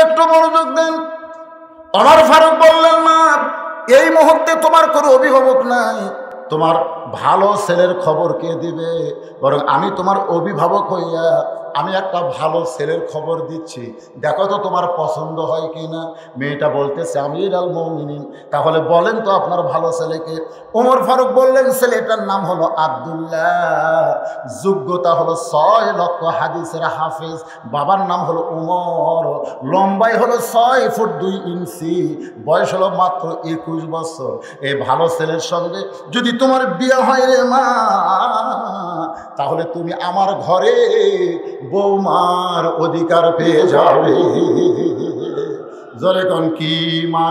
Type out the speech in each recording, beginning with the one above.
একটু মনোযোগ দেন। ওমর ফারুক বললেন, না, এই মুহূর্তে তোমার কোনো অভিভাবক নাই, তোমার ভালো ছেলের খবর কে দিবে? বরং আমি তোমার অভিভাবক হইয়া আমি একটা ভালো ছেলের খবর দিচ্ছি, দেখো তো তোমার পছন্দ হয় কি না। মেয়েটা বলতেছে, আমির আল মুমিনিন, তাহলে বলেন তো আপনার ভালো ছেলেকে। ওমর ফারুক বললেন, ছেলেটার নাম হলো আব্দুল্লাহ, যোগ্যতা হলো 6 লক্ষ হাদিসের হাফেজ, বাবার নাম হলো উমর, লম্বাই হলো 6 ফুট 2 ইঞ্চি, বয়স হলো মাত্র 21 বছর। এই ভালো ছেলের সঙ্গে যদি তোমার বিয়ে হয় রে মা, তাহলে তুমি আমার ঘরে বৌমার অধিকার পেয়ে যাবে। জোরে কোন কি মা?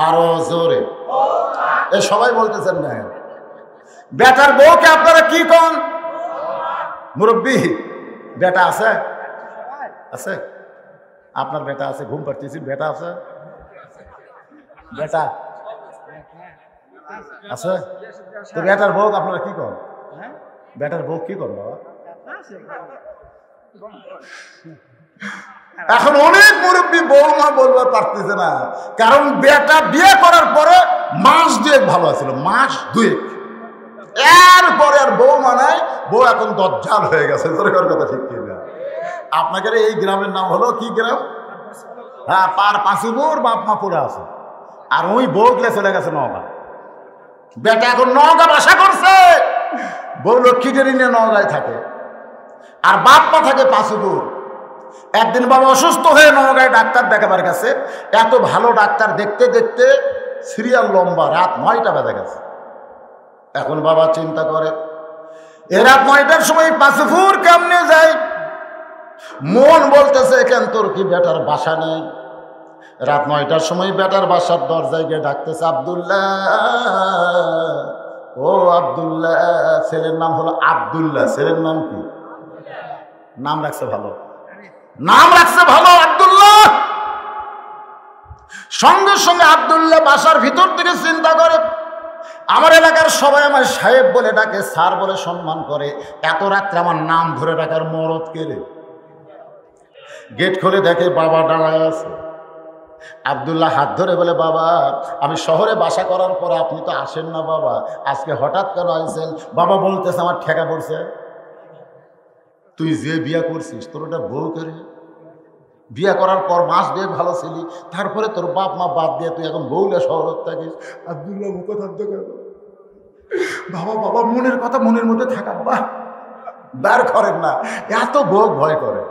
আরো জোরে। এ সবাই বলতেছেন না। বেটার বউকে আপনারা কি কোন? মুরব্বী, বেটা আছে? আছে? আপনার বেটা আছে? ঘুম পাড়তেছি, বেটা আছে? বেটা আছে? তো বেটার বউ আপনারা কি করেন? বেটার বউ কি করেন বাবা? এখন অনেক মুরব্বী বৌমা বলবার পারতেছে না, কারণ বেটা বিয়ে করার পরে মাস 2 ভালো আছিল, মাস 2, এরপরে আর বৌমা নাই, বউ এখন দজ্জাল হয়ে গেছে। কথা ঠিক কি না? আপনাকে এই গ্রামের নাম হলো কি গ্রাম? হ্যাঁ, পার পাঁচুপুর বাপ মা পড়ে আছে, আর ওই বউ গেলে চলে গেছে নওগাঁ। বেটা এখন নওগাঁ বাসা করছে, বউ লক্ষ্মীদেরই নিয়ে নওগাঁয় থাকে, আর বাপ মা থাকে পাঁচুপুর। একদিন বাবা অসুস্থ হয়ে নওগাঁয় ডাক্তার দেখাবার গেছে, এত ভালো ডাক্তার দেখতে দেখতে সিরিয়াল লম্বা, রাত 9টা বেজে গেছে। এখন বাবা চিন্তা করে, এ রাত 9টার সময় পাঁচুপুর কেমনে যায়? মন বলতেছে, কেন তোর কি বেটার বাসা নেই? রাত 9টার সময় বেটার বাসার দরজায় গিয়ে ডাকতেছে, আব্দুল্লাহ, ও আব্দুল্লাহ। ছেলের নাম হলো আব্দুল্লাহ। ছেলের নাম কি? নাম রাখছে ভালো, নাম রাখছে ভালো, আব্দুল্লাহ। সঙ্গে সঙ্গে আব্দুল্লাহ বাসার ভিতর থেকে চিন্তা করে, আমার এলাকার সবাই আমার সাহেব বলে ডাকে, স্যার বলে সম্মান করে, এত রাত্রে আমার নাম ধরে ডাকার মরদ কে রে? গেট খুলে দেখে বাবা দাঁড়ায় আছে। আব্দুল্লাহ হাত ধরে বলে, বাবা, আমি শহরে বাসা করার পরে আপনি তো আসেন না বাবা, আজকে হঠাৎ কেন আসছেন? বাবা বলতেছে, আমার ঠেকা পড়ছে, তুই যে বিয়া করছিস তোর ওটা বউ করে, বিয়া করার পর মাস 2 ভালো ছিলি, তারপরে তোর বাপ মা বাদ দিয়ে তুই এখন বউলে শহরত থাকিস। আব্দুল্লাহ মুখে থাকতে কেন? বাবা, বাবা মনের কথা মনের মধ্যে থাকা, বাহ, বার করেন না, এত বউ ভয় করে।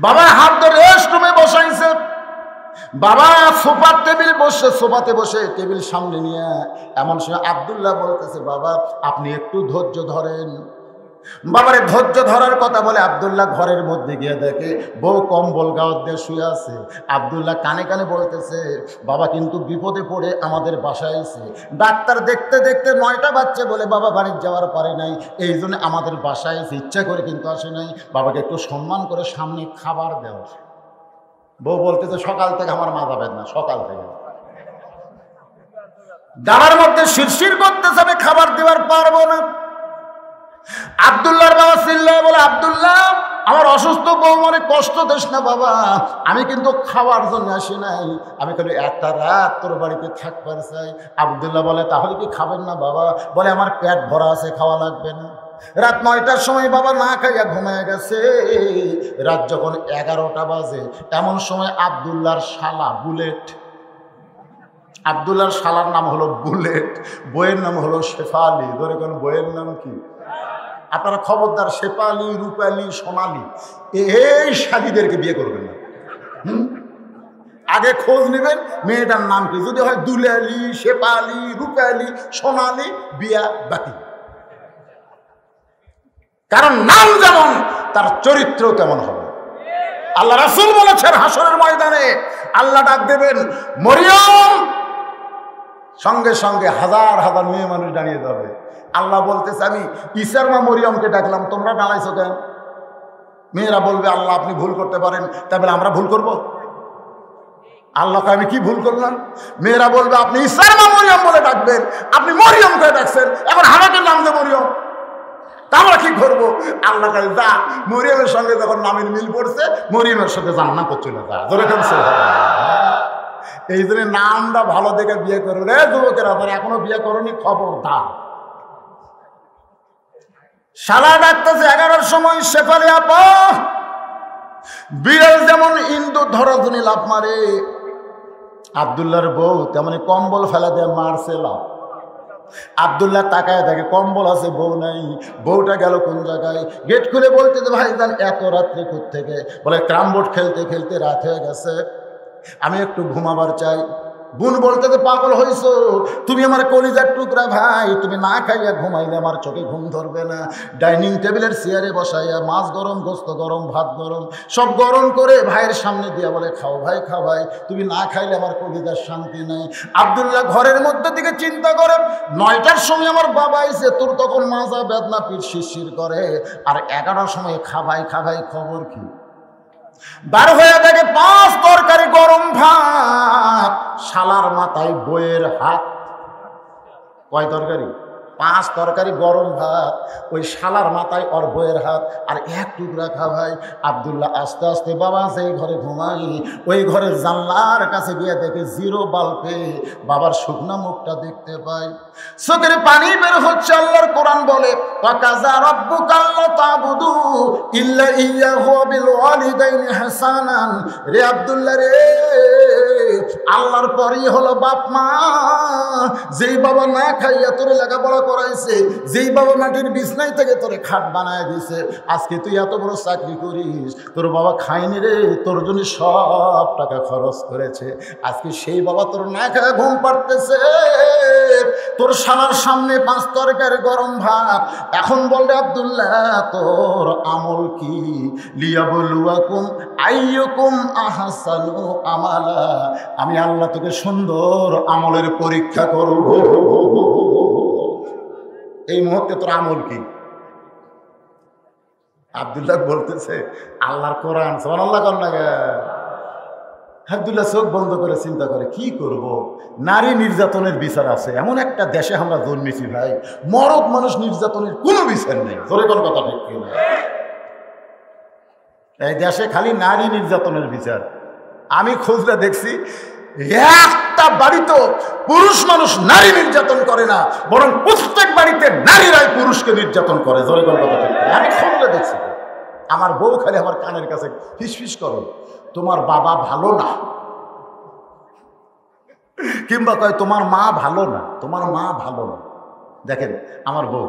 বাবা হাত ধরে রেস্টরুমে বসাইছে। বাবা সোফার টেবিল বসে, সোফাতে বসে টেবিল সামনে নিয়ে এমন সময় আব্দুল্লাহ বলতেছে, বাবা আপনি একটু ধৈর্য ধরেন। বাবারে ধৈর্য ধরার কথা বলে আব্দুল্লাহ ঘরের মধ্যে গিয়ে দেখে বউ কম্বল গাওয়ার দিয়ে শুয়ে আছে। আব্দুল্লাহ কানে কানে বলতেছে, বাবা কিন্তু বিপদে পড়ে আমাদের বাসায় এসে, ডাক্তার দেখতে দেখতে 9টা বাজছে বলে বাবা বাড়ি যাওয়ার পারে নাই, এই জন্য আমাদের বাসায় এসে, ইচ্ছা করে কিন্তু আসে নাই, বাবাকে একটু সম্মান করে সামনে খাবার দেওয়া। বউ বলতেছে, সকাল থেকে আমার মাথা বেদনা, সকাল থেকে গাড়ার মধ্যে শিরশির করতেছে, আমি খাবার দেওয়ার পারবো না। আব্দুল্লাহর বাবা চিল্লায় বলে, আব্দুল্লাহ আমার অসুস্থ বউ মনে কষ্ট দিস না বাবা, আমি কিন্তু খাওয়ার জন্য আসি নাই, আমি কিন্তু একটা রাত তোর বাড়িতে থাকবার চাই। আব্দুল্লাহ বলে, তাহলে কি খাবেন না বাবা? বলে, আমার পেট ভরা আছে, খাওয়া লাগবে না। রাত 9টার সময় বাবা না খাইয়া ঘুমিয়ে গেছে। রাত যখন 11টা বাজে, এমন সময় আব্দুল্লাহর শালা বুলেট, আব্দুল্লাহর শালার নাম হলো বুলেট, বইয়ের নাম হলো শেফালি। ধরে কোন বইয়ের নাম কি? আপনারা খবরদার শেফালি, রূপালি, সোনালি এই শালীদেরকে বিয়ে করবেন না। আগে খোঁজ নেবেন মেয়েটার নাম কি, যদি হয় দুলালি, শেফালি, রূপালি, সোনালি, বিয়া বাকি। কারণ নাম যেমন তার চরিত্র তেমন হবে। আল্লাহ রাসূল বলেছেন, হাসরের ময়দানে আল্লাহ ডাক দেবেন, মরিয়ম, সঙ্গে সঙ্গে হাজার হাজার মেয়ে মানুষ দাঁড়িয়ে যাবে। আল্লাহ বলতেছে, আমি ঈসার মা মরিয়মকে ডাকলাম, তোমরা দাঁড়াইছো কেন? মেয়েরা বলবে, আল্লাহ আপনি ভুল করতে পারেন, তাই বলে আমরা ভুল করব? আল্লাহকে আমি কি ভুল করলাম? মেয়েরা বলবে, আপনি ঈসার মা মরিয়ম বলে ডাকবেন, আপনি মরিয়মকে ডাকছেন, এখন আমাকে নাম দে মরিয়ম। আমরা কি করবো? আল্লাহ কাছে যা, মরিয়মের সঙ্গে যখন নামের মিল পড়ছে, মরিয়মের সাথে জান্নাতে চলে যা। এই জন্য নামটা ভালো দেখে বিয়ে করো রে যুবকেরা, তারা এখনো বিয়ে করোনি, খবরদার। শালা ডাকতেছে 11টার সময়, শেফালি আপা, বিড়াল যেমন ইন্দুর ধরা জন্য লাভ মারে, আব্দুল্লাহর বউ তেমনি কম্বল ফেলা দিয়ে মারছে লাভ। আব্দুল্লাহ তাকায় দেখে কম্বল আছে, বউ নাই। বউটা গেল কোন জায়গায়? গেট খুলে বলতে যে ভাইজান এত রাত্রে কোত্থেকে? বলে ক্যারাম বোর্ড খেলতে খেলতে রাত হয়ে গেছে, আমি একটু ঘুমাবার চাই। বোন বলতে যে পাগল হইছো তুমি, আমার কলিজার টুকরা ভাই, তুমি না খাইয়া ঘুমাইলে আমার চোখে ঘুম ধরবে না। ডাইনিং টেবিলের চেয়ারে বসাইয়া মাছ গরম, গোস্ত গরম, ভাত গরম, সব গরম করে ভাইয়ের সামনে দিয়া বলে খাও ভাই, খাও ভাই, তুমি না খাইলে আমার কলিজার শান্তি নেই। আব্দুল্লাহ ঘরের মধ্যে দিকে চিন্তা করে, 9টার সময় আমার বাবা আইছে, তোর তখন মাজা বেদনা, পিঠ শিরশির করে, আর 11টার সময় খাবাই খাবাই, খবর কি? বার হয়ে দেখে 5 তরকারি গরম ভাত, শালার মাথায় বইয়ের হাত। কয় তরকারি? 5 তরকারি গরম ভাত, ওই শালার মাথায় ওর বইয়ের হাত, আর এক টুকরা খাওয়াই। আব্দুল্লাহ আস্তে আস্তে বাবা যেই ঘরে ঘুমাই, ওই ঘরের জানলার কাছে গিয়ে দেখে 0 বাল্বে বাবার শুকনা মুখটা দেখতে পাই, চোখের পানি বের হচ্ছে। আল্লাহর কোরআন বলে, ওয়াকাযা রাব্বুকা আল্লা তা'বুদু ইল্লা ইয়্যাহু ওয়া বিল ওয়ালিদাইনি ইহসানান। রে আব্দুল্লাহ রে, আল্লাহর পরই হলো বাপ মা। যেই বাবা না খাইয়া তোরে লেখাপড়া করাইছে, যেই বাবা মাটির বিছনায় থেকে তোরে খাট বানায় দিছে, আজকে তুই এত বড় চাকরি করিস, তোর বাবা খায়নি রে, তোর জন্য সব টাকা খরচ করেছে, আজকে সেই বাবা তোর না খায় ঘুম পাড়তেছে, তোর শালার সামনে 5 তরকারি গরম ভাত। এখন বললে আব্দুল্লাহ তোর আমল কি? লিয়াবলুয়াকুম আইয়ুকুম আহসানু আমালা। আমি আল্লাহ তোকে সুন্দর আমলের পরীক্ষা করব। এই মুহূর্তে তোর আমল কি? আব্দুল্লাহ বলতেছে আল্লাহর কোরআন, সুবহানাল্লাহ কোন লাগে। আব্দুল্লাহ চোখ বন্ধ করে চিন্তা করে, কি করব? নারী নির্যাতনের বিচার আছে, এমন একটা দেশে আমরা জন্মেছি ভাই, মরদ মানুষ নির্যাতনের কোনো বিচার নেই। তোরে কোন কথা ঠিক কিনা? এই দেশে খালি নারী নির্যাতনের বিচার। আমি খুঁজলে দেখছি একটা বাড়িতে পুরুষ মানুষ নারী নির্যাতন করে না, বরং প্রত্যেক বাড়িতে নারীরাই পুরুষকে নির্যাতন করে। জোরে কোন কথা ঠিক? আমি খুঁজলে দেখছি। আমার বউ খালি আমার কানের কাছে ফিসফিস করে, তোমার বাবা ভালো না, কিংবা কয় তোমার মা ভালো না, তোমার মা ভালো না। দেখেন আমার বউ,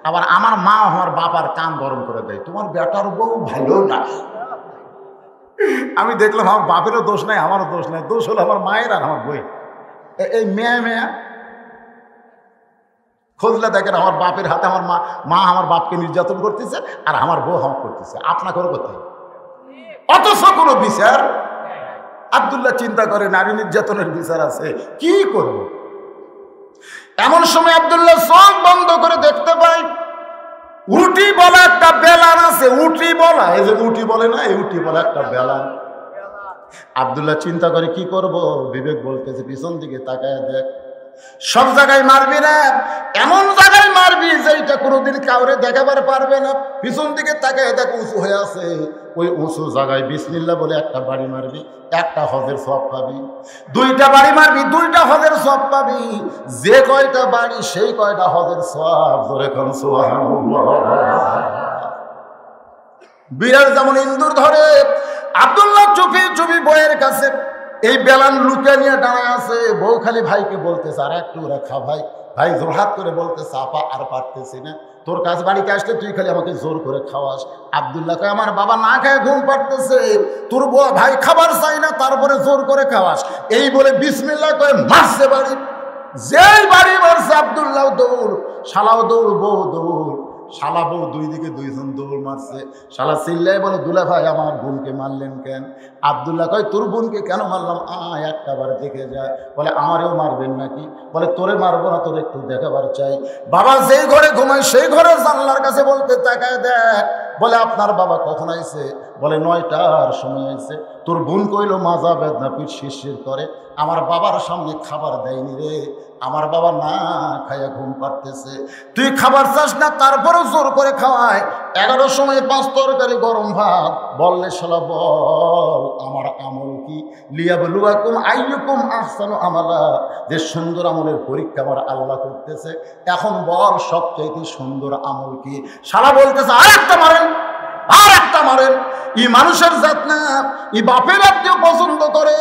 আবার আমার মা আমার বাবার কান গরম করে দেয়, তোমার বেটার বউ ভালো না। আমি দেখলাম আমার বাপেরও দোষ নাই, আমারও দোষ নাই, দোষ হলো আমার মায়ের আর আমার বই। এই মেয়া খুঁজলে দেখেন আমার বাপের হাতে আমার মা আমার বাপকে নির্যাতন করতেছে, আর আমার বউ হাম করতেছে। আপনাকেও করতে, অথচ কোনো বিচার। আব্দুল্লাহ চিন্তা করে নারী নির্যাতনের বিচার আছে, কি করব? এমন সময় আব্দুল্লাহ চোখ বন্ধ করে দেখতে পাই উটি বলা একটা বেলান আছে। উটি বলা, এই যে উটি বলে না, এই উটি বলা একটা বেলান। আব্দুল্লাহ চিন্তা করে কি করব? বিবেক বলতেছে পিছন দিকে তাকায় দেখ, সব জায়গায় মারবি না, এমন জায়গায় মারবি যেটা কোনোদিন কাউরে দেখাবার পারবে না। পিছন দিকে তাকায় দেখ উঁচু হয়ে আছে, ওই উঁচু জায়গায় বিসমিল্লাহ বলে একটা বাড়ি মারবি, একটা হজের সওয়াব পাবি। 2টা বাড়ি মারবি, 2টা হজের সওয়াব পাবি। যে কয়টা বাড়ি সেই কয়টা হজের সওয়াব। জোরে কোন সুবহানাল্লাহ। বিড়াল যেমন ইন্দুর ধরে, আব্দুল্লাহ চুপি চুপি বইয়ের কাছে এই বেলান লুকে নিয়ে দাঁড়ায় আছে। বউ খালি ভাইকে বলতেছে আর একটু রাখা ভাই। ভাই জোরহাত করে বলতেছে আপা আর পারতেছি না, তোর কাজ বাড়িতে আসলে তুই খালি আমাকে জোর করে খাওয়াস। আব্দুল্লাহকে আমার বাবা না খায় ঘুম পাড়তেছে, তোর বউ ভাই খাবার চাই না, তারপরে জোর করে খাওয়াস। এই বলে বিসমিল্লাহ করে মারছে বাড়ি। যেই বাড়ি মারছে আব্দুল্লাহ দৌড়, শালাও দৌড়, বউ দৌড়। শালা বউ 2 দিকে 2 জন দৌড় মারছে। শালা চিল্লায় বলে দুলা ভাই আমার বোনকে মারলেন কেন? আব্দুল্লাহ কয় তোর বোনকে কেন মারলাম? একটা বার দেখে যায়। বলে আমারেও মারবেন নাকি? বলে তোরে মারবো না, তোর একটু দেখাবার চাই। বাবা যেই ঘরে ঘুমায় সেই ঘরে জানলার কাছে বলতে তাকায় দেখ বলে আপনার বাবা কখন আইছে? বলে 9টার সময় আইছে। তোর বোন কইল মাজা বেদনা পিঠ শিরশির করে, আমার বাবার সামনে খাবার দেয়নি রে, আমার বাবা না খাইয়া ঘুম পাড়তেছে, তুই খাবার চাস না তারপরেও জোর করে খাওয়ায়। 11টার সময় 5 তরকারি গরম ভাত। বললে শালা বল আমার আমল কি? লিয়াবলুয়াকুম আইয়ুকুম আহসানু আমালা, যে সুন্দর আমলের পরীক্ষা আমার আল্লাহ করতেছে, এখন বল সবচাইতে সুন্দর আমল কি? শালা বলতেছে আরেকটা মারেন, আর একটা মারেন। ই মানুষের জাত না, ই বাপের আত্মীয় পছন্দ করে,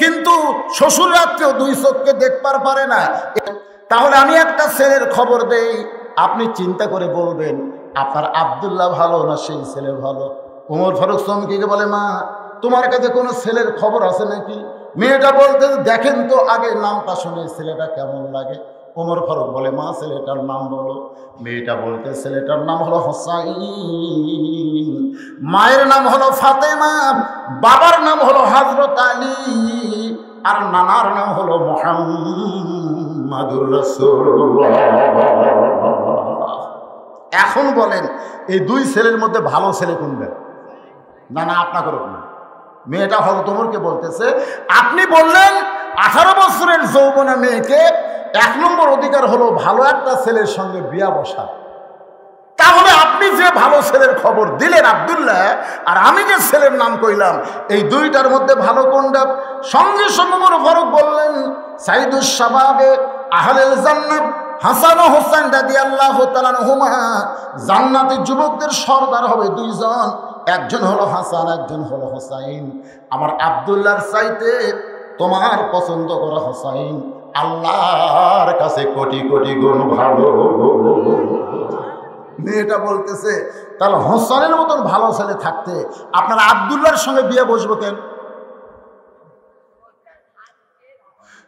কিন্তু শ্বশুর আত্মীয় 2 চোখকে দেখবার পারে না। তাহলে আমি একটা ছেলের খবর দেই, আপনি চিন্তা করে বলবেন আপনার আব্দুল্লাহ ভালো না সেই ছেলে ভালো? ওমর ফারুক চমকিকে বলে, মা তোমার কাছে কোনো ছেলের খবর আছে নাকি? মেয়েটা বলতে, দেখেন তো আগে নামটা শুনে ছেলেটা কেমন লাগে। ওমর ফারুক বলে, মা ছেলেটার নাম বলো। মেয়েটা বলতে, ছেলেটার নাম হলো হোসাইন, মায়ের নাম হলো ফাতেমা, বাবার নাম হলো হযরত আলী, আর নানার নাম হলো মুহাম্মাদুর রাসূলুল্লাহ। এখন বলেন এই 2 ছেলের মধ্যে ভালো ছেলে কোনটা? না না আপনাকে না, মেয়েটা হযরত ওমরকে বলতেছে, আপনি বললেন 18 বছরের যৌবনা মেয়েকে 1 নম্বর অধিকার হলো ভালো একটা ছেলের সঙ্গে বিয়া বসা। তাহলে আপনি যে ভালো ছেলের খবর দিলেন আব্দুল্লাহ, আর আমি যে ছেলের নাম কইলাম, এই 2টার মধ্যে ভালো কোনটা? সঙ্গে সঙ্গে ওমর ফারুক বললেন, সাইদুস শাবাবে আহলেল জান্নাত হাসান ও হোসেন রাদিয়াল্লাহু তাআলা আনহুমা, জান্নাতি যুবকদের সর্দার হবে 2 জন, একজন হলো হাসান, একজন হলো হোসাইন। আমার আব্দুল্লাহর চাইতে তোমার পছন্দ করা হোসাইন আল্লাহর কাছে কোটি কোটি গুণ ভালো। মেয়েটা বলতেছে, তাহলে হোসেনের মতন ভালো ছেলে থাকতে আপনার আব্দুল্লাহর সঙ্গে বিয়ে বসবো কেন?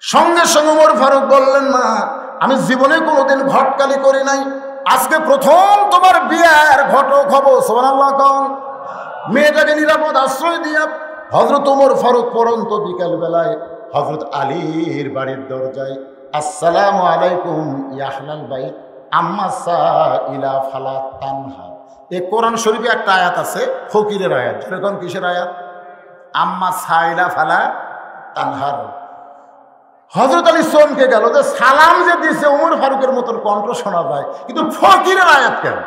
সঙ্গে সঙ্গে ওমর ফারুক বললেন, না আমি জীবনে কোনোদিন ঘটকালি করি নাই, আজকে প্রথম তোমার বিয়ের ঘটক হব। সুবহানাল্লাহ কোন? মেয়েটাকে নিরাপদ আশ্রয় দিয়া হযরত ওমর ফারুক পরন্ত বিকাল বেলায় হযরত আলীর বাড়ির দরজায়, আসসালামু আলাইকুম ইয়া আহলাল বাইত আম্মা সাইলা ফালা তানহা। এই কোরআন শরীফে একটা আয়াত আছে, ফকিরের আয়াত। যেরকম কিসের আয়াত? আম্মা সাইলা ফালা তানহার। হযরত আলী চমকে গেল যে সালাম যে দিছে ওমর ফারুকের মতন কণ্ঠ শোনা যায়, কিন্তু ফকিরের আয়াত কেন?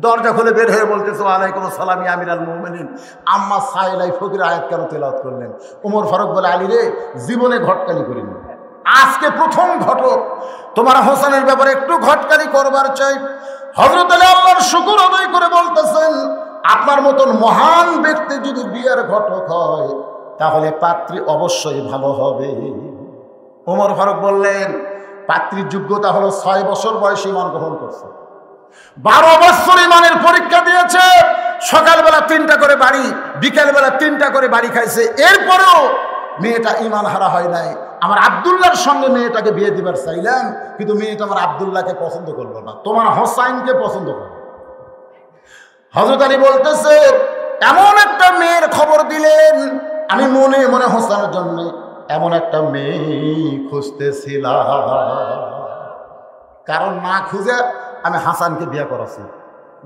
দরজা খুলে বের হয়ে বলতেছে, ওয়ালাইকুম আসসালাম ইয়া আমিরাল মুমিনিন। আম্মা সাইলাই ফকির আয়াত কেন তেলাওয়াত করলেন? ওমর ফারুক বলে, আলী রে, জীবনে ঘটকালি করিনি, আজকে প্রথম ঘটক, তোমার হোসেনের ব্যাপারে একটু ঘটকালি করবার চাই। হযরত আলী আল্লাহর শুকর আদায় করে বলতেছেন, আপনার মতন মহান ব্যক্তি যদি বিয়ের ঘটক হয় তাহলে পাত্রী অবশ্যই ভালো হবে। ওমর ফারুক বললেন, পাত্রীর যোগ্যতা হলো 6 বছর বয়সে ঈমান গ্রহণ করছে, 12 বছর ঈমানের পরীক্ষা দিয়েছে, সকালবেলা 3টা করে বাড়ি, বিকেলবেলা 3টা করে বাড়ি খাইছে, এরপরেও মেয়েটা ঈমান হারা হয় নাই। আমার আব্দুল্লাহর সঙ্গে মেয়েটাকে বিয়ে দিবার চাইলাম, কিন্তু মেয়েটা আমার আব্দুল্লাহকে পছন্দ করলো না, তোমার হোসাইনকে পছন্দ করলো। হযরত আলী বলতেছে, এমন একটা মেয়ের খবর দিলেন, আমি মনে মনে হোসেনের জন্য এমন একটা মেয়ে খুঁজতেছিলাম, কারণ না খুঁজে আমি হাসানকে বিয়ে করাছি,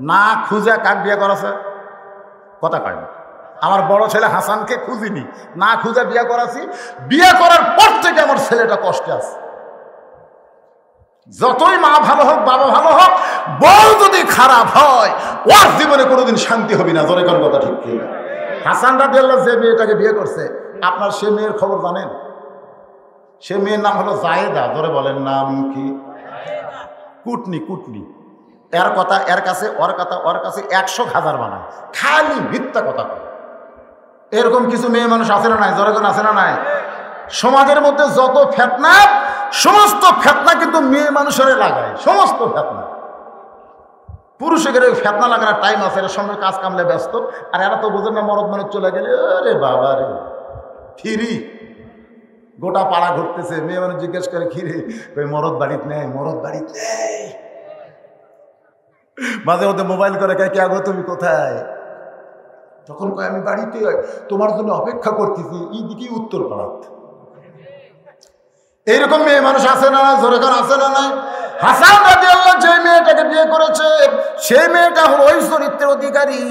না খুঁজে কাক বিয়ে করাছে? কথা কয় না। আমার বড় ছেলে হাসানকে খুঁজিনি, না খুঁজে বিয়ে করাছি। বিয়ে করার পর থেকে আমার ছেলেটা কষ্টে আছে। যতই মা ভালো হোক, বাবা ভালো হোক, বউ যদি খারাপ হয় ওর জীবনে কোনোদিন শান্তি হবে না। জোরে কোন কথা ঠিক কি? হাসান রাদিয়াল্লাহু যে মেয়েটাকে বিয়ে করছে, আপনার সে মেয়ের খবর জানেন? সে মেয়ের নাম হলো জায়েদা। ধরে বলেন, নাম কি? কুটনি। কুটনি। এর কথা এর কাছে, ওর কথা ওর কাছে 100,000 বানায়, খালি মিথ্যা কথা বলে। এরকম কিছু মেয়ে মানুষ আছে না নাই? জোরে কোন আছে না নাই? সমাজের মধ্যে যত ফেতনা, সমস্ত ফেতনা কিন্তু মেয়ে মানুষের লাগায়, সমস্ত ফেতনা। পুরুষের ফেতনা লাগানোর টাইম আছে, এর সঙ্গে কাজ কামলে ব্যস্ত, আর এরা তো বোঝেন না, মরদ মানুষ চলে গেলে আরে বাবা রে ফিরি, গোটা পাড়া ঘুরতেছে। মেয়ে মানুষ জিজ্ঞেস করে, খিরে ওই মরদ বাড়িতে নেই, মরদ বাড়িতে নেই। মাঝে মধ্যে মোবাইল করে, কে আগো তুমি কোথায়? তখন কয়, আমি বাড়িতে, তোমার জন্য অপেক্ষা করতেছি, এই দিকেই উত্তর পাড়াত। এইরকম মেয়ে মানুষ আছে না? জোরে কার আছে না? নাই? হাসান রাদিয়াল্লাহু যে মেয়েটাকে বিয়ে করেছে সেই মেয়েটা হলো ওই চরিত্রের অধিকারী,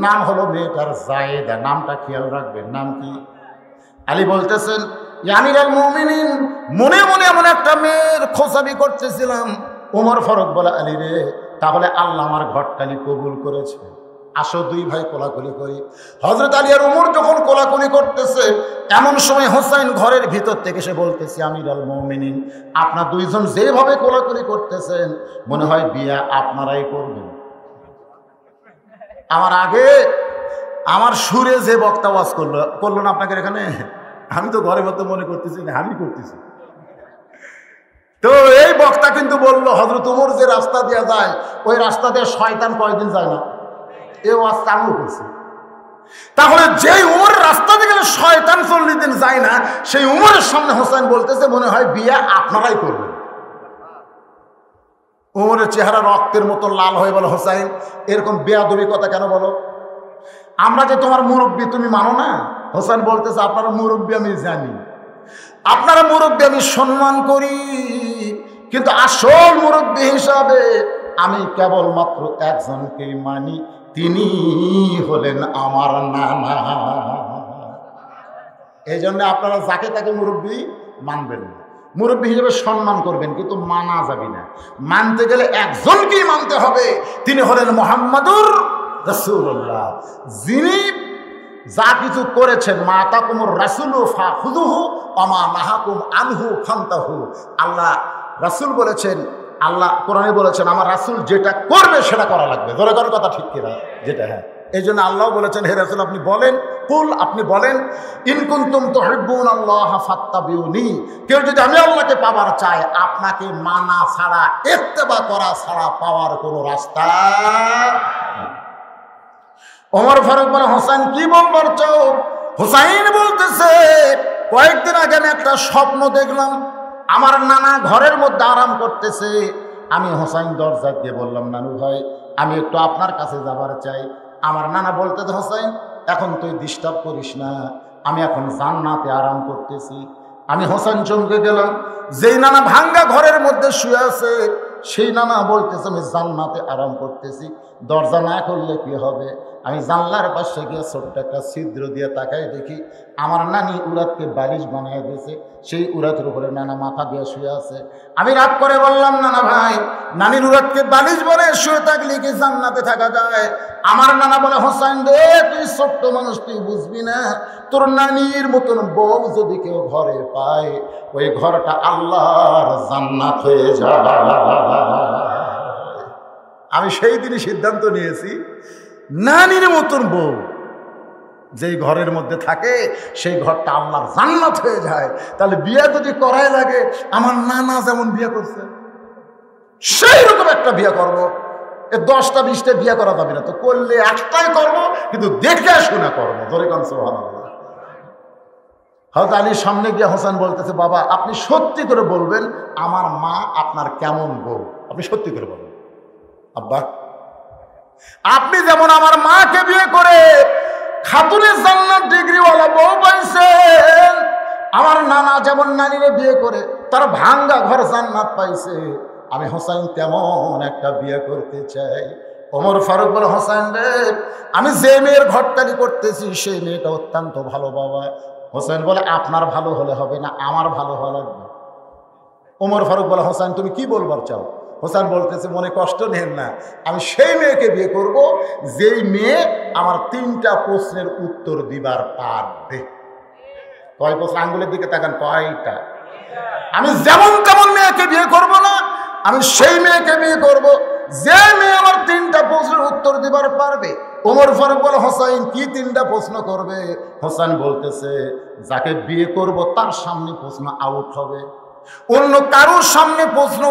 নাম হলো মেয়েটার জায়েদা। নামটা খেয়াল রাখবেন, নাম কি? আলী বলতেছেন, ইয়া আমিরুল মুমিনিন, মনে মনে এমন একটা মেয়ের খোঁজাবি করতেছিলাম। ওমর ফারুক বলে, আলী রে, তাহলে আল্লাহ আমার ঘটকালি কবুল করেছে, আসো দুই ভাই কোলাকুলি করি। হযরত আলী আর ওমর যখন কোলাকুলি করতেছে, এমন সময় হোসাইন ঘরের ভিতর থেকে সে বলতেছে, আমিরুল মুমিনিন, আপনারা দুইজন যেভাবে কোলাকুলি করতেছেন মনে হয় বিয়া আপনারাই করবেন। আমার আগে আমার সুরে যে বক্তা ওয়াজ করলো না আপনাদের এখানে, আমি তো ঘরের মধ্যে মনে করতেছি না, আমি করতেছি। তো এই বক্তা কিন্তু বললো, হযরত ওমর যে রাস্তা দিয়ে যায় ওই রাস্তা দিয়ে শয়তান কয়দিন যায় না, এ ওয়াজ আমিও করছি। তাহলে যেই উমরের রাস্তা দিয়ে গেলে শয়তান 40 দিন যায় না, সেই উমরের সামনে হোসেন বলতেছে মনে হয় বিয়া আপনারাই করবেন। উমরের চেহারা রক্তের মতো লাল হয়ে বলে, হোসাইন এরকম বেয়াদবি কথা কেন বলো? আমরা যে তোমার মুরব্বী তুমি মানো না? হোসেন বলতেছে, আপনারা মুরব্বী আমি জানি, আপনারা মুরব্বী আমি সম্মান করি, কিন্তু আসল মুরব্বী হিসাবে আমি কেবলমাত্র একজনকেই মানি, তিনি হলেন আমার নানা। এই জন্য আপনারা যাকে তাকে মুরব্বী মানবেন না, মুরব্বী হিসেবে সম্মান করবেন, কিন্তু মানা যাবে না। মানতে গেলে একজনকেই মানতে হবে, তিনি হলেন মুহাম্মাদুর রাসূলুল্লাহ। যিনি যা কিছু করেছেন, মা তাকুমুর রাসূলু ফাখুযুহু ওয়া মা নাহাকুম আনহু ফান্তাহু। আল্লাহ রাসূল বলেছেন, আল্লাহ কোরআনে বলেছেন, আমার রাসূল যেটা করবে সেটা করা লাগবে। ধরে ধরে কথা ঠিক কিনা? যেটা হ্যাঁ। এই জন্য আল্লাহ বলেছেন, হে রাসূল আপনি বলেন, কুল আপনি বলেন, ইন কুনতুম তুহিব্বুনাল্লাহ ফাত্তাবিউনি, কেউ যদি আমি আল্লাহকে পাওয়ার চায়, আপনাকে মানা ছাড়া, ইত্তেবা করা ছাড়া পাওয়ার কোনো রাস্তা। ওমর ফারুক বলে, হোসেন কি বলবার চাও? হোসাইন বলতেছে, কয়েকদিন আগে আমি একটা স্বপ্ন দেখলাম, আমার নানা ঘরের মধ্যে আরাম করতেছে। আমি হোসাইন দরজা দিয়ে বললাম, নানু ভাই আমি একটু আপনার কাছে যাবার চাই। আমার নানা বলতেছে, হোসাইন এখন তুই ডিস্টার্ব করিস না, আমি এখন জান্নাতে আরাম করতেছি। আমি হোসেন চমকে গেলাম, যেই নানা ভাঙ্গা ঘরের মধ্যে শুয়ে আছে সেই নানা বলতেছে আমি জান্নাতে আরাম করতেছি। দরজা না করলে কি হবে? আমি জানলার পাশে গিয়ে ছোট্ট একটা ছিদ্র দিয়ে তাকাই, দেখি আমার নানি উরাতকে বালিশ বানিয়ে দিয়েছে, সেই উরাতের উপরে নানা মাথা দিয়ে শুয়ে আছে। আমি রাগ করে বললাম, নানা ভাই নানির উরাতকে বালিশ বানিয়ে শুয়ে থাকলে কি জান্নাতে থাকা যায়? আমার নানা বলে, হোসেন রে তুই ছোট্ট মানুষ, তুই বুঝবি না, তোর নানির মতন বউ যদি কেউ ঘরে পায়, ওই ঘরটা আল্লাহর জান্নাত হয়ে যায়। আমি সেই দিনই সিদ্ধান্ত নিয়েছি, নানির মতন বউ যেই ঘরের মধ্যে থাকে সেই ঘরটা আল্লাহর জান্নাত হয়ে যায়। তাহলে বিয়ে যদি করাই লাগে, আমার নানা যেমন বিয়ে করছে সেই রকম একটা বিয়ে করবো। 10টা 20টা বিয়ে করা যাবে না, তো করলে একটাই করবো, কিন্তু দেখে শোনা করবো। ধরে কোন সুবহানাল্লাহ। হযরত আলীর সামনে গিয়ে হোসেন বলতেছে, বাবা আপনি সত্যি করে বলবেন আমার মা আপনার কেমন বউ, আপনি সত্যি করে বলবেন। আব্বা আপনি যেমন আমার মাকে বিয়ে করে খাতুনে জান্নাত ডিগ্রিওয়ালা বউ পাইছেন, আমার নানা যেমন নানিরে বিয়ে করে তার ভাঙ্গা ঘর জান্নাত পাইছে, আমি হোসেন তেমন একটা বিয়ে করতে চাই। ওমর ফারুক বলে, হোসেন রে আমি যে মেয়ের ঘরটারি করতেছি সেই মেয়েটা অত্যন্ত ভালো বাবা। হোসেন বলে, আপনার ভালো হলে হবে না, আমার ভালো হওয়া লাগবে। ওমর ফারুক বলে, হোসেন তুমি কি বলবার চাও? হোসেন বলতেছে, মনে কষ্ট নেন না, আমি সেই মেয়েকে বিয়ে করব যেই মেয়ে আমার 3টা প্রশ্নের উত্তর দিবার পারবে। কয় প্রশ্ন? আঙ্গুলের দিকে তাকান, কয়টা? আমি যেমন তেমন মেয়েকে বিয়ে করব না, আমি সেই মেয়েকে বিয়ে করব যে মেয়ে আমার 3টা প্রশ্নের উত্তর দিবার পারবে। ওমর ফারুক বলে, হোসেন কি 3টা প্রশ্ন করবে? হোসেন বলতেছে, যাকে বিয়ে করব তার সামনে প্রশ্ন আউট হবে, অন্য কারোর সামনে প্রশ্ন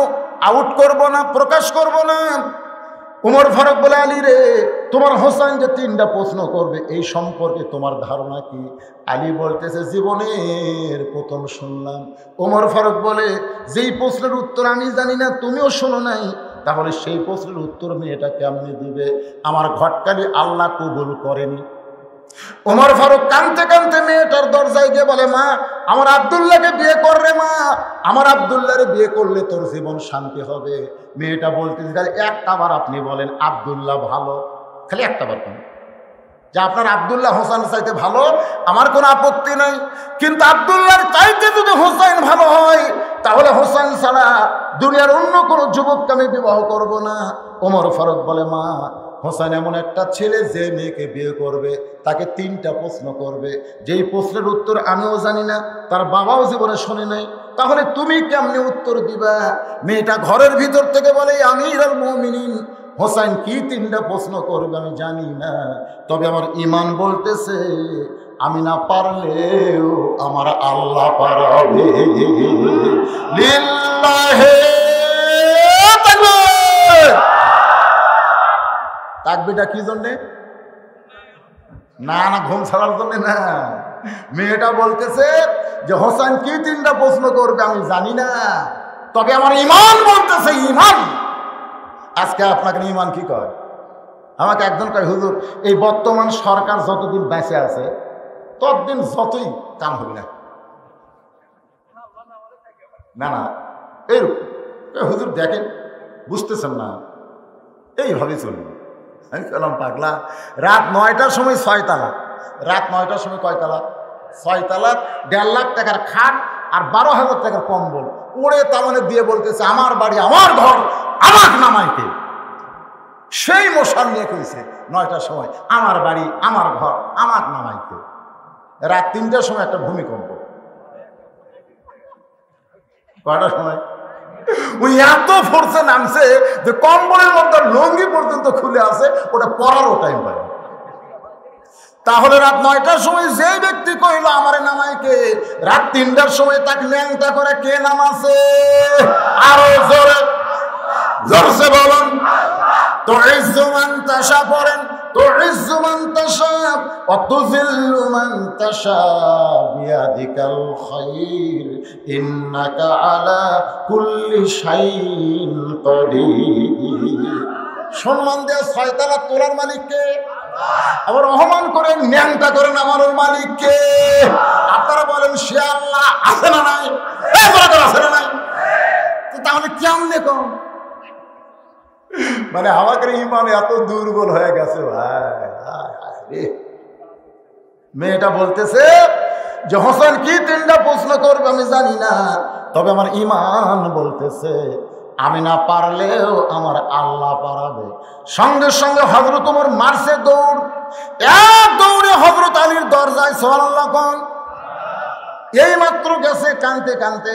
আউট করব না, প্রকাশ করব না। ওমর ফারুক বলে, আলী রে তোমার হোসেন যে 3টা প্রশ্ন করবে এই সম্পর্কে তোমার ধারণা কি? আলী বলতেছে, জীবনের প্রথম শুনলাম। ওমর ফারুক বলে, যেই প্রশ্নের উত্তর আমি জানি না তুমিও শোনো নাই, তাহলে সেই প্রশ্নের উত্তর মেয়েটা কেমনে দিবে? আমার ঘটকালি আল্লাহ কবুল করেনি, ওমর ফারুক কাঁদতে কাঁদতে মেয়েটার দরজায় গিয়ে বলে, মা আমার আব্দুল্লাহকে বিয়ে কর রে মা, আমার আব্দুল্লাহরে বিয়ে করলে তোর জীবন শান্তি হবে। মেয়েটা বলতে খালি একটা বার আপনি বলেন আব্দুল্লাহ ভালো, খালি একটা বার কোন যে আপনার আব্দুল্লাহ হোসেন চাইতে ভালো, আমার কোনো আপত্তি নাই, কিন্তু আব্দুল্লাহর চাইতে যদি হোসেন ভালো হয় তাহলে হোসেন ছাড়া দুনিয়ার অন্য কোনো যুবককে আমি বিবাহ করব না। ওমর ফারুক বলে, মা হোসেন এমন একটা ছেলে যে মেয়েকে বিয়ে করবে তাকে 3টা প্রশ্ন করবে, যেই প্রশ্নের উত্তর আমিও জানি না, তার বাবাও জীবনে শোনে নাই, তাহলে তুমি কেমনে উত্তর দিবা? মেয়েটা ঘরের ভিতর থেকে বলে, আমিরুল মুমিনিন হোসেন কি 3টা প্রশ্ন করবে আমি জানি না, তবে আমার ঈমান বলতেছে আমি না পারলেও আমার আল্লাহ পারবে। লিল্লাহি তাকবীর। তাকবীরটা কি জন্যে? না না ঘুম ছাড়ার জন্য না, মেয়েটা বলতেছে যে হোসেন কি 3টা প্রশ্ন করবে আমি জানি না, তবে আমার ঈমান বলতেছে ঈমান। আজকে আপনাকে ঈমান কি কয়? আমাকে একজন কয়, হুজুর এই বর্তমান সরকার যতদিন বেঁচে আছে ততদিন যতই কাম হবে না। না না এইরকম হুজুর দেখেন, বুঝতেছেন না, এইভাবে চলবে। আমি বললাম পাগলা, রাত 9টার সময় 6 তালাক, রাত 9টার সময় কয় তালাক? 6 তালাক, 1.5 লাখ টাকার খাট আর 12,000 টাকার কম্বল ওড়ে তামানে দিয়ে বলতেছে আমার বাড়ি আমার ঘর আমার নামাইকে। সেই মশান নিয়ে কইছে 9টার সময় আমার বাড়ি আমার ঘর আমার নামাইকে। রাত 3টার সময় একটা ভূমিকম্প। কয়টার সময়? ওই এত ফোর্সে নামছে যে কম্বলের মধ্যে লঙ্গি পর্যন্ত খুলে আছে, ওটা পরারও টাইম পায়। তাহলে রাত 9টার সময় যে ব্যক্তি কইল আমারে নামাইকে, রাত 3টার সময় তাকে ন্যাংটা করে কে নামাছে? আরো জোরে জোরসে বলুন। তো ইজ্জু মান তাশা পড়েন, তো ইজ্জু মান তাশা ওয়া তুযিল্লু মান তাশা বিয়াদিকাল খায়র ইন্নাকা আলা কুল্লি শাইইন কাদির। সম্মান দিয়ে 6 তালাক তোলার মালিককে, আবার রহমান করেন ন্যাংটা করেন আমার মালিককে। আপনারা বলেন সে আল্লাহ আছে না নাই? আছে না নাই? তাহলে কেমনে কম? মানে আমাদের ঈমান এত দুর্বল হয়ে গেছে ভাই। মেয়েটা বলতেছে যে হোসেন কি 3টা প্রশ্ন করবে আমি জানি না, তবে আমার ঈমান বলতেছে আমি না পারলেও আমার আল্লাহ পারাবে। সঙ্গে সঙ্গে হযরত ওমর মারছে দৌড়, এক দৌড়ে হযরত আলীর দরজায় সুবহানাল্লাহ কোন। এই মাত্র গেছে কানতে কানতে,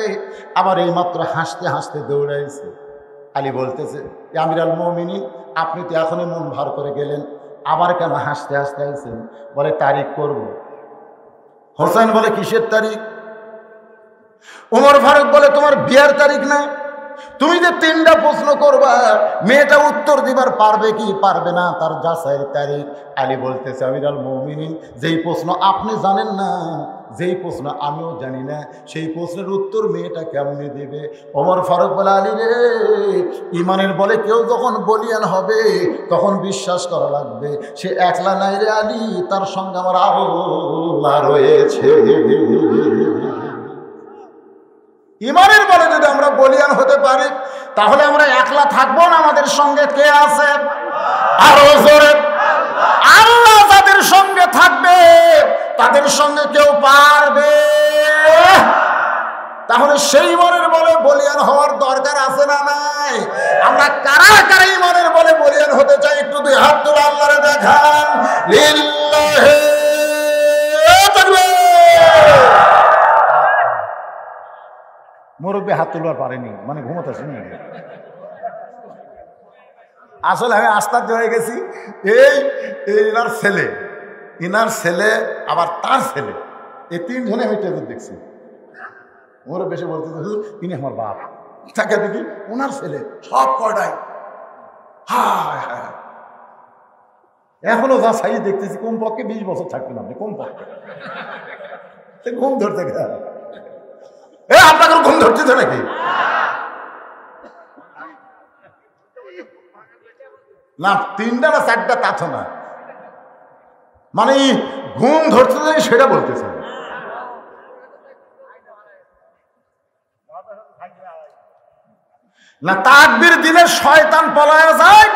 আবার এই মাত্র হাসতে হাসতে দৌড়াইছে। আলী বলতেছে, আমিরুল মুমিনিন আপনি তো এখনই মন ভার করে গেলেন, আবার কেন হাসতে হাসতে আইছেন? বলে তারিখ করব। হোসেন বলে কিসের তারিখ? ওমর ফারুক বলে তোমার বিয়ার তারিখ না? তুমি যে 3টা প্রশ্ন করবা, মেয়েটা উত্তর দিবার পারবে কি পারবে না তার যাচাইয়ের তারিখ। আলী বলতেছে আমিরুল মুমিনিন যেই প্রশ্ন আপনি জানেন না, যেই প্রশ্ন আমিও জানি না, সেই প্রশ্নের উত্তর মেয়েটা কেমনে দেবে? ওমর ফারুক বলে আলী রে, ইমানের বলে কেউ যখন বলিয়ান হবে তখন বিশ্বাস করা লাগবে সে একলা নাই রে আলী, তার সঙ্গে আমার আল্লাহ রয়েছে। ইমানের বলে যদি আমরা বলিয়ান হতে পারি তাহলে আমরা একলা থাকবো না, আমাদের সঙ্গে কে আছে? আরো জোরে আল্লাহ যাদের সঙ্গে থাকবে তাদের সঙ্গে কেউ পারবে। তাহলে সেই ইমানের বলে বলিয়ান হওয়ার দরকার আছে না নাই? আমরা কারা কারা ইমানের বলে বলিয়ান হতে চাই? একটু 2 হাত তুলে আল্লাহরে দেখান। লিল্লাহি তাকবীর। মুরব্বী হাত তুলবার পারেনি, মানে ঘুমোতেছে না। আসলে আমি আশ্চর্য হয়ে গেছি, ইনার ছেলে আবার তার ছেলে, এই 3 জনে আমি টেবিল দেখছি। মোর বেশি বলতেছে হুজুর ইনি আমার বাপ, তাকে দেখি ওনার ছেলে সব কয়টাই। এখনো যা সাইজ দেখতেছি কমপক্ষে 20 বছর থাকবেন আপনি, কমপক্ষে। ঘুম ধরতে আপনাকে ঘুম ধরতেছে নাকি? না 3টা না 4টা তা তো না, মানে ঘুম ধরতে যাই সেটা বলতেছে না। তাকবীর দিলে শয়তান পলায় যায়,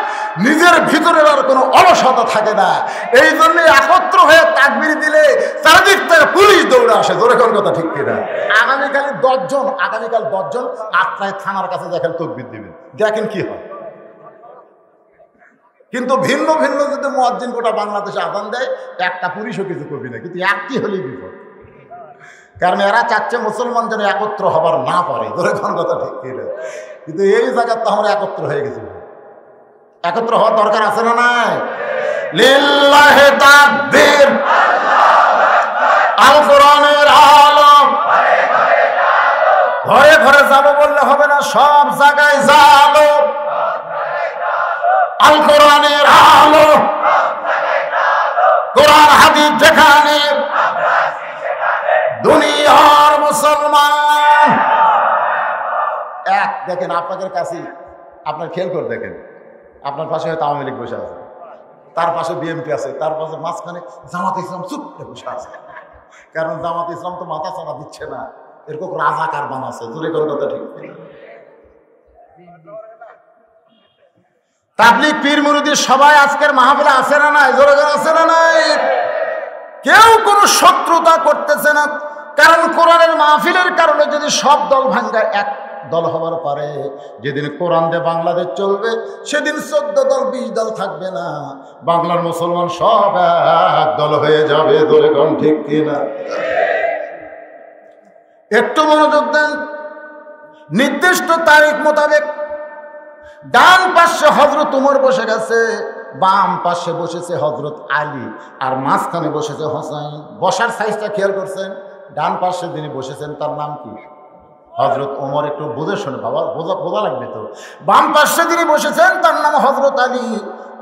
নিজের ভিতরে আর কোনো অলসতা থাকে না। এই জন্য একত্র হয়ে তাকবীর দিলে চারিদিক থেকে পুলিশ দৌড়ে আসে। জোরে কোন কথা ঠিক কিনা? আগামীকাল 10 জন আত্রায় থানার কাছে দেখেন তাকবীর দিবেন, দেখেন কি হয়। কিন্তু ভিন্ন ভিন্ন যদি মুয়াজ্জিন গোটা বাংলাদেশে আযান দেয়, একটা পুলিশও কিছু করবি না, কিন্তু একটি হলেই বিপদ। কারণ এরা চাচ্ছে মুসলমান যেন একত্র হবার না পারে। ধরে কোন কথা ঠিক কিনা? কিন্তু এই জায়গায় তো আমরা একত্র হয়ে গেছি। একত্র হওয়ার দরকার আছে না নাই? লিল্লাহি তাকবীর, আল কোরআনের আলো। ঘরে ঘরে যাবো বললে হবে না, সব জায়গায় যাবো। আল কোরআনের আলো, কোরআন হাদিস যেখানে, দুনিয়ার মুসলমান এক। দেখেন আপনাদের কাছে, আপনার খেয়াল করে দেখেন, আপনার পাশে হয়তো আওয়ামী লীগ বসে আছে, তার পাশে বিএনপি আছে, তার পাশে মাঝখানে জামাত ইসলাম চুপ করে বসে আছে। কারণ জামাত ইসলাম তো মাথা চানা দিচ্ছে না, এরকম রাজাকার বানাচ্ছে। দূরে কোন কথা ঠিক? তাবলীগ পীর মুরিদি সবাই আজকের মাহফিলে আছে না নাই? জোরে জোরে আছে না নাই? কেউ কোনো শত্রুতা করতেছে না। কারণ কোরআনের মাহফিলের কারণে যদি সব দল ভাঙ্গা এক দল হবার পারে, যেদিন কোরআন দিয়ে বাংলাদেশ চলবে সেদিন 14 দল 20 দল থাকবে না, বাংলার মুসলমান সব এক দল হয়ে যাবে। দলে কোন ঠিক কিনা? একটু মনোযোগ দেন। নির্দিষ্ট তারিখ মোতাবেক ডান পাশে হযরত ওমর বসে গেছে, বাম পাশে বসেছে হযরত আলী, আর মাঝখানে বসেছে হোসাইন। বসার সাইজটা খেয়াল করছেন? ডান পাশে যিনি বসেছেন তার নাম কি? হযরত ওমর। একটু বুঝে শুনে বাবা, বোঝা লাগবে তো। বাম পাশে যিনি বসেছেন তার নাম হযরত আলী,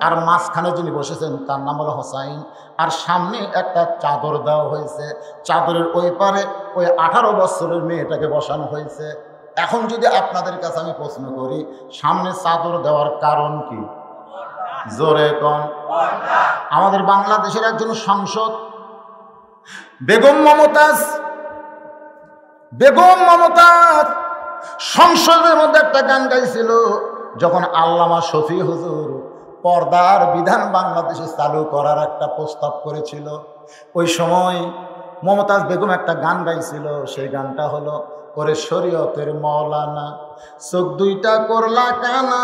আর মাঝখানে যিনি বসেছেন তার নাম হলো হোসাইন। আর সামনে একটা চাদর দেওয়া হয়েছে, চাদরের ওই পারে ওই 18 বছরের মেয়েটাকে বসানো হয়েছে। এখন যদি আপনাদের কাছে আমি প্রশ্ন করি, সামনে চাদর দেওয়ার কারণ কি? জোরে কোন? আমাদের বাংলাদেশের একজন সংসদ বেগম মমতাজ সংসদের মধ্যে একটা গান গাইছিল, যখন আল্লামা শফি হুজুর পর্দার বিধান বাংলাদেশে চালু করার একটা প্রস্তাব করেছিল। ওই সময় মমতাজ বেগম একটা গান গাইছিল, সেই গানটা হলো, ওরে শরীয়তের মৌলানা চোখ দুইটা করলা কানা,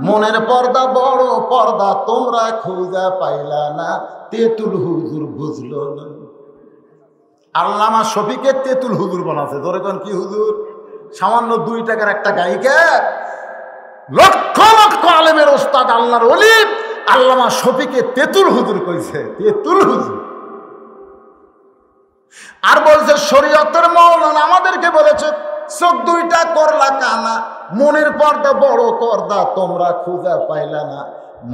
মনের পর্দা বড় পর্দা তোমরা খুঁজা পাইলা না, তেতুল হুজুর বুঝলো না। আল্লামা শফিকে তেতুল হুজুর বানাচ্ছে। ধরে কোন কি হুজুর? সামান্য 2 টাকার একটা গায়িকা, লক্ষ লক্ষ আলেমের ওস্তাদ আল্লাহর ওলি আল্লামা শফিকে তেতুল হুজুর কইছে। তেতুল হুজুর। আর বলছে শরীয়তের মৌলানা আমাদেরকে বলেছে চোখ দুইটা করলা কানা, মনের পর্দা বড় পর্দা তোমরা খুঁজা পাইলা না।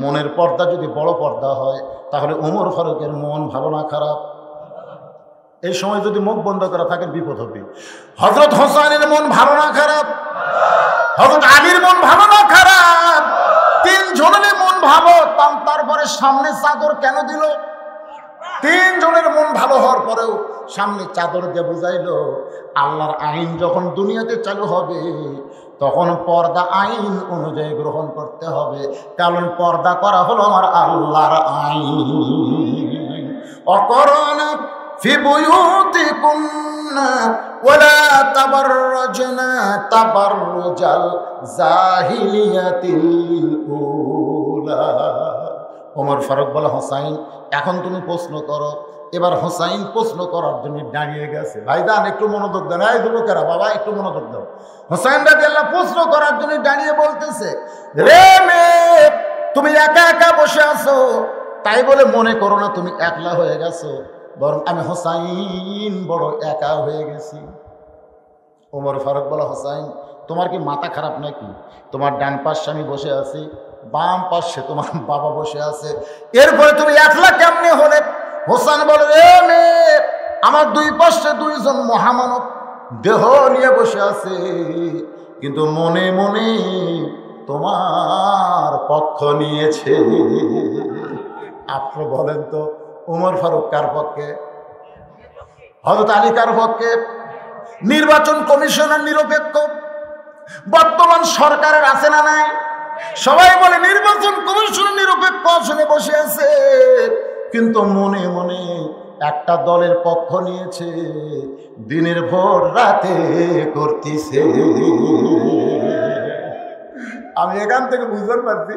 মনের পর্দা যদি বড় পর্দা হয়, তাহলে ওমর ফারুকের মন ভালো না খারাপ? এই সময় যদি মুখ বন্ধ করা থাকেন বিপদ হবে। হযরত হোসেনের মন ভালো না খারাপ? হযরত আলীর মন ভালো না খারাপ? 3 জনের মন ভালো, তারপরে সামনে চাদর কেন দিল? 3 জনের মন ভালো হওয়ার পরেও সামনে চাদর দিয়ে বুঝাইল, আল্লাহর আইন যখন দুনিয়াতে চালু হবে তখন পর্দা আইন অনুযায়ী গ্রহণ করতে হবে, কারণ পর্দা করা হলো আমার আল্লাহর আইন। অকরনা ফি বুয়ুতিকুন্না ওয়ালা তাবাররাজনা তাবাররুজাল জাহিলিয়াতিল উলা। ওমর ফারুক বলে, হোসাইন এখন তুমি প্রশ্ন করো। এবার হোসাইন প্রশ্ন করার জন্য দাঁড়িয়ে গেছে। ভাইজান একটু মনোযোগ দেন, এই যুবকেরা বাবা একটু মনোযোগ দাও। হোসাইন রাদিয়াল্লাহু প্রশ্ন করার জন্য দাঁড়িয়ে বলতেছে, রে মেয়ে তুমি একা একা বসে আছো, তাই বলে মনে করো না তুমি একলা হয়ে গেছো, বরং আমি হোসাইন বড় একা হয়ে গেছি। ওমর ফারুক বলে, হোসাইন তোমার কি মাথা খারাপ নাকি? তোমার ডান পাশে আমি বসে আছি, বাম পাশে তোমার বাবা বসে আছে, এরপরে তুমি একলা কেমনে হলে? হোসেন বলে, এ মেয়ে আমার 2 পাশে 2 জন মহামানব দেহ নিয়ে বসে আছে, কিন্তু মনে মনে তোমার পক্ষ নিয়েছে। আপনি বলেন তো উমর ফারুক কার পক্ষে? হযরত আলী কার পক্ষে? নির্বাচন কমিশনের নিরপেক্ষ। বর্তমান সরকারের আছে না নাই? সবাই বলে নির্বাচন কমিশন নিরপেক্ষ, আসনে বসে আছে, কিন্তু মনে মনে একটা দলের পক্ষ নিয়েছে, দিনের ভোর রাতে করতেছে। আমি এখান থেকে বুঝতে পারছি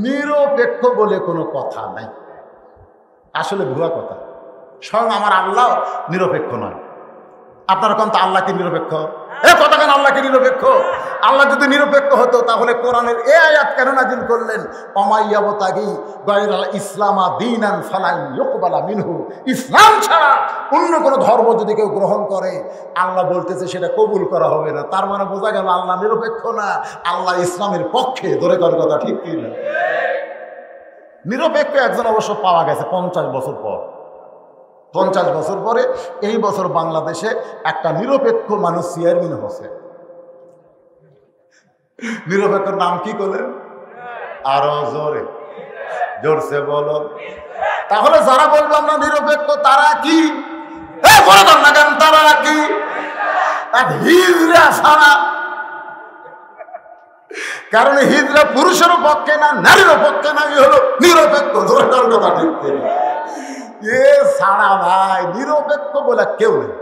নিরপেক্ষ বলে কোনো কথা নাই, আসলে ভুয়া কথা। স্বয়ং আমার আল্লাহ নিরপেক্ষ নয়। আপনারা কোন তো আল্লাহ কি নিরপেক্ষ? কথা কেন আল্লাহকে নিরপেক্ষ? আল্লাহ যদি নিরপেক্ষ হতো তাহলে কোরআনের এই আয়াত কেন নাযিল করলেন? অমাইয়াবতাগি গায়রাল ইসলামা দীনান ফালান ইউকবালা মিনহু। ইসলাম ছাড়া অন্য কোনো ধর্ম যদি কেউ গ্রহণ করে, আল্লাহ বলতেছে সেটা কবুল করা হবে না। তার মানে বোঝা গেল আল্লাহ নিরপেক্ষ না, আল্লাহ ইসলামের পক্ষে। ধরে করার কথা ঠিক কি না? নিরপেক্ষ একজন অবশ্য পাওয়া গেছে 50 বছর পর। 50 বছর পরে এই বছর বাংলাদেশে একটা নিরপেক্ষ মানুষ চেয়ারম্যান হচ্ছে। নিরপেক্ষ নাম কি করলেন? আরো জোরে, জোরসে বলো। তাহলে যারা বলবো আমরা নিরপেক্ষ, তারা কি? তারা কি? হিজড়া ছাড়া। কারণ হিজড়া পুরুষেরও পক্ষে না, নারীরও পক্ষে না, হলো নিরপেক্ষ। জোরে কথা ঠিক এ ছাড়া ভাই নিরপেক্ষ বলে কেউ নেই।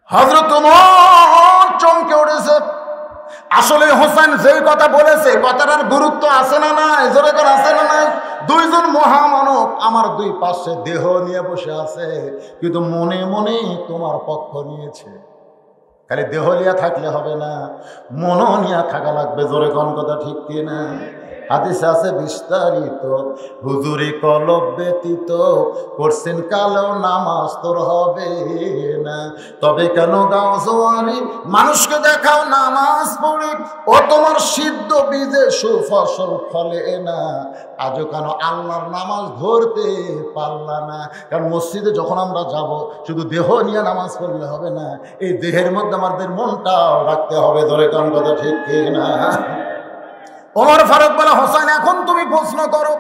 হযরত ওমর চমকে উঠেছে। আসলে হোসেন যেই কথা বলেছে, কথাটার গুরুত্ব আছে না নাই? জোরে করে আছে না নাই? দুইজন মহামানব আমার দুই পাশে দেহ নিয়ে বসে আছে, কিন্তু মনে মনে তোমার পক্ষ নিয়েছে। খালি দেহ নিয়ে থাকলে হবে না, মনও নিয়ে থাকা লাগবে। জোরে কোন কথা ঠিক কিনা? হাদিসে আছে বিস্তারিত, হুজুরি কলব ব্যতীত করছেন কালো নামাজ তোর হবে না। তবে কেন গাও জোয়ারি মানুষকে দেখাও নামাজ পড়ে, ও তোমার সিদ্ধ বীজে সুফসল ফলে না। আজও কেন আল্লাহর নামাজ ধরতে পারলা না? কারণ মসজিদে যখন আমরা যাব, শুধু দেহ নিয়ে নামাজ পড়লে হবে না, এই দেহের মধ্যে আমাদের মনটাও রাখতে হবে। ধরে কোন কথা ঠিক কিনা? ওমর ফারুক বলে, হোসেন এখন তুমি প্রশ্ন করো।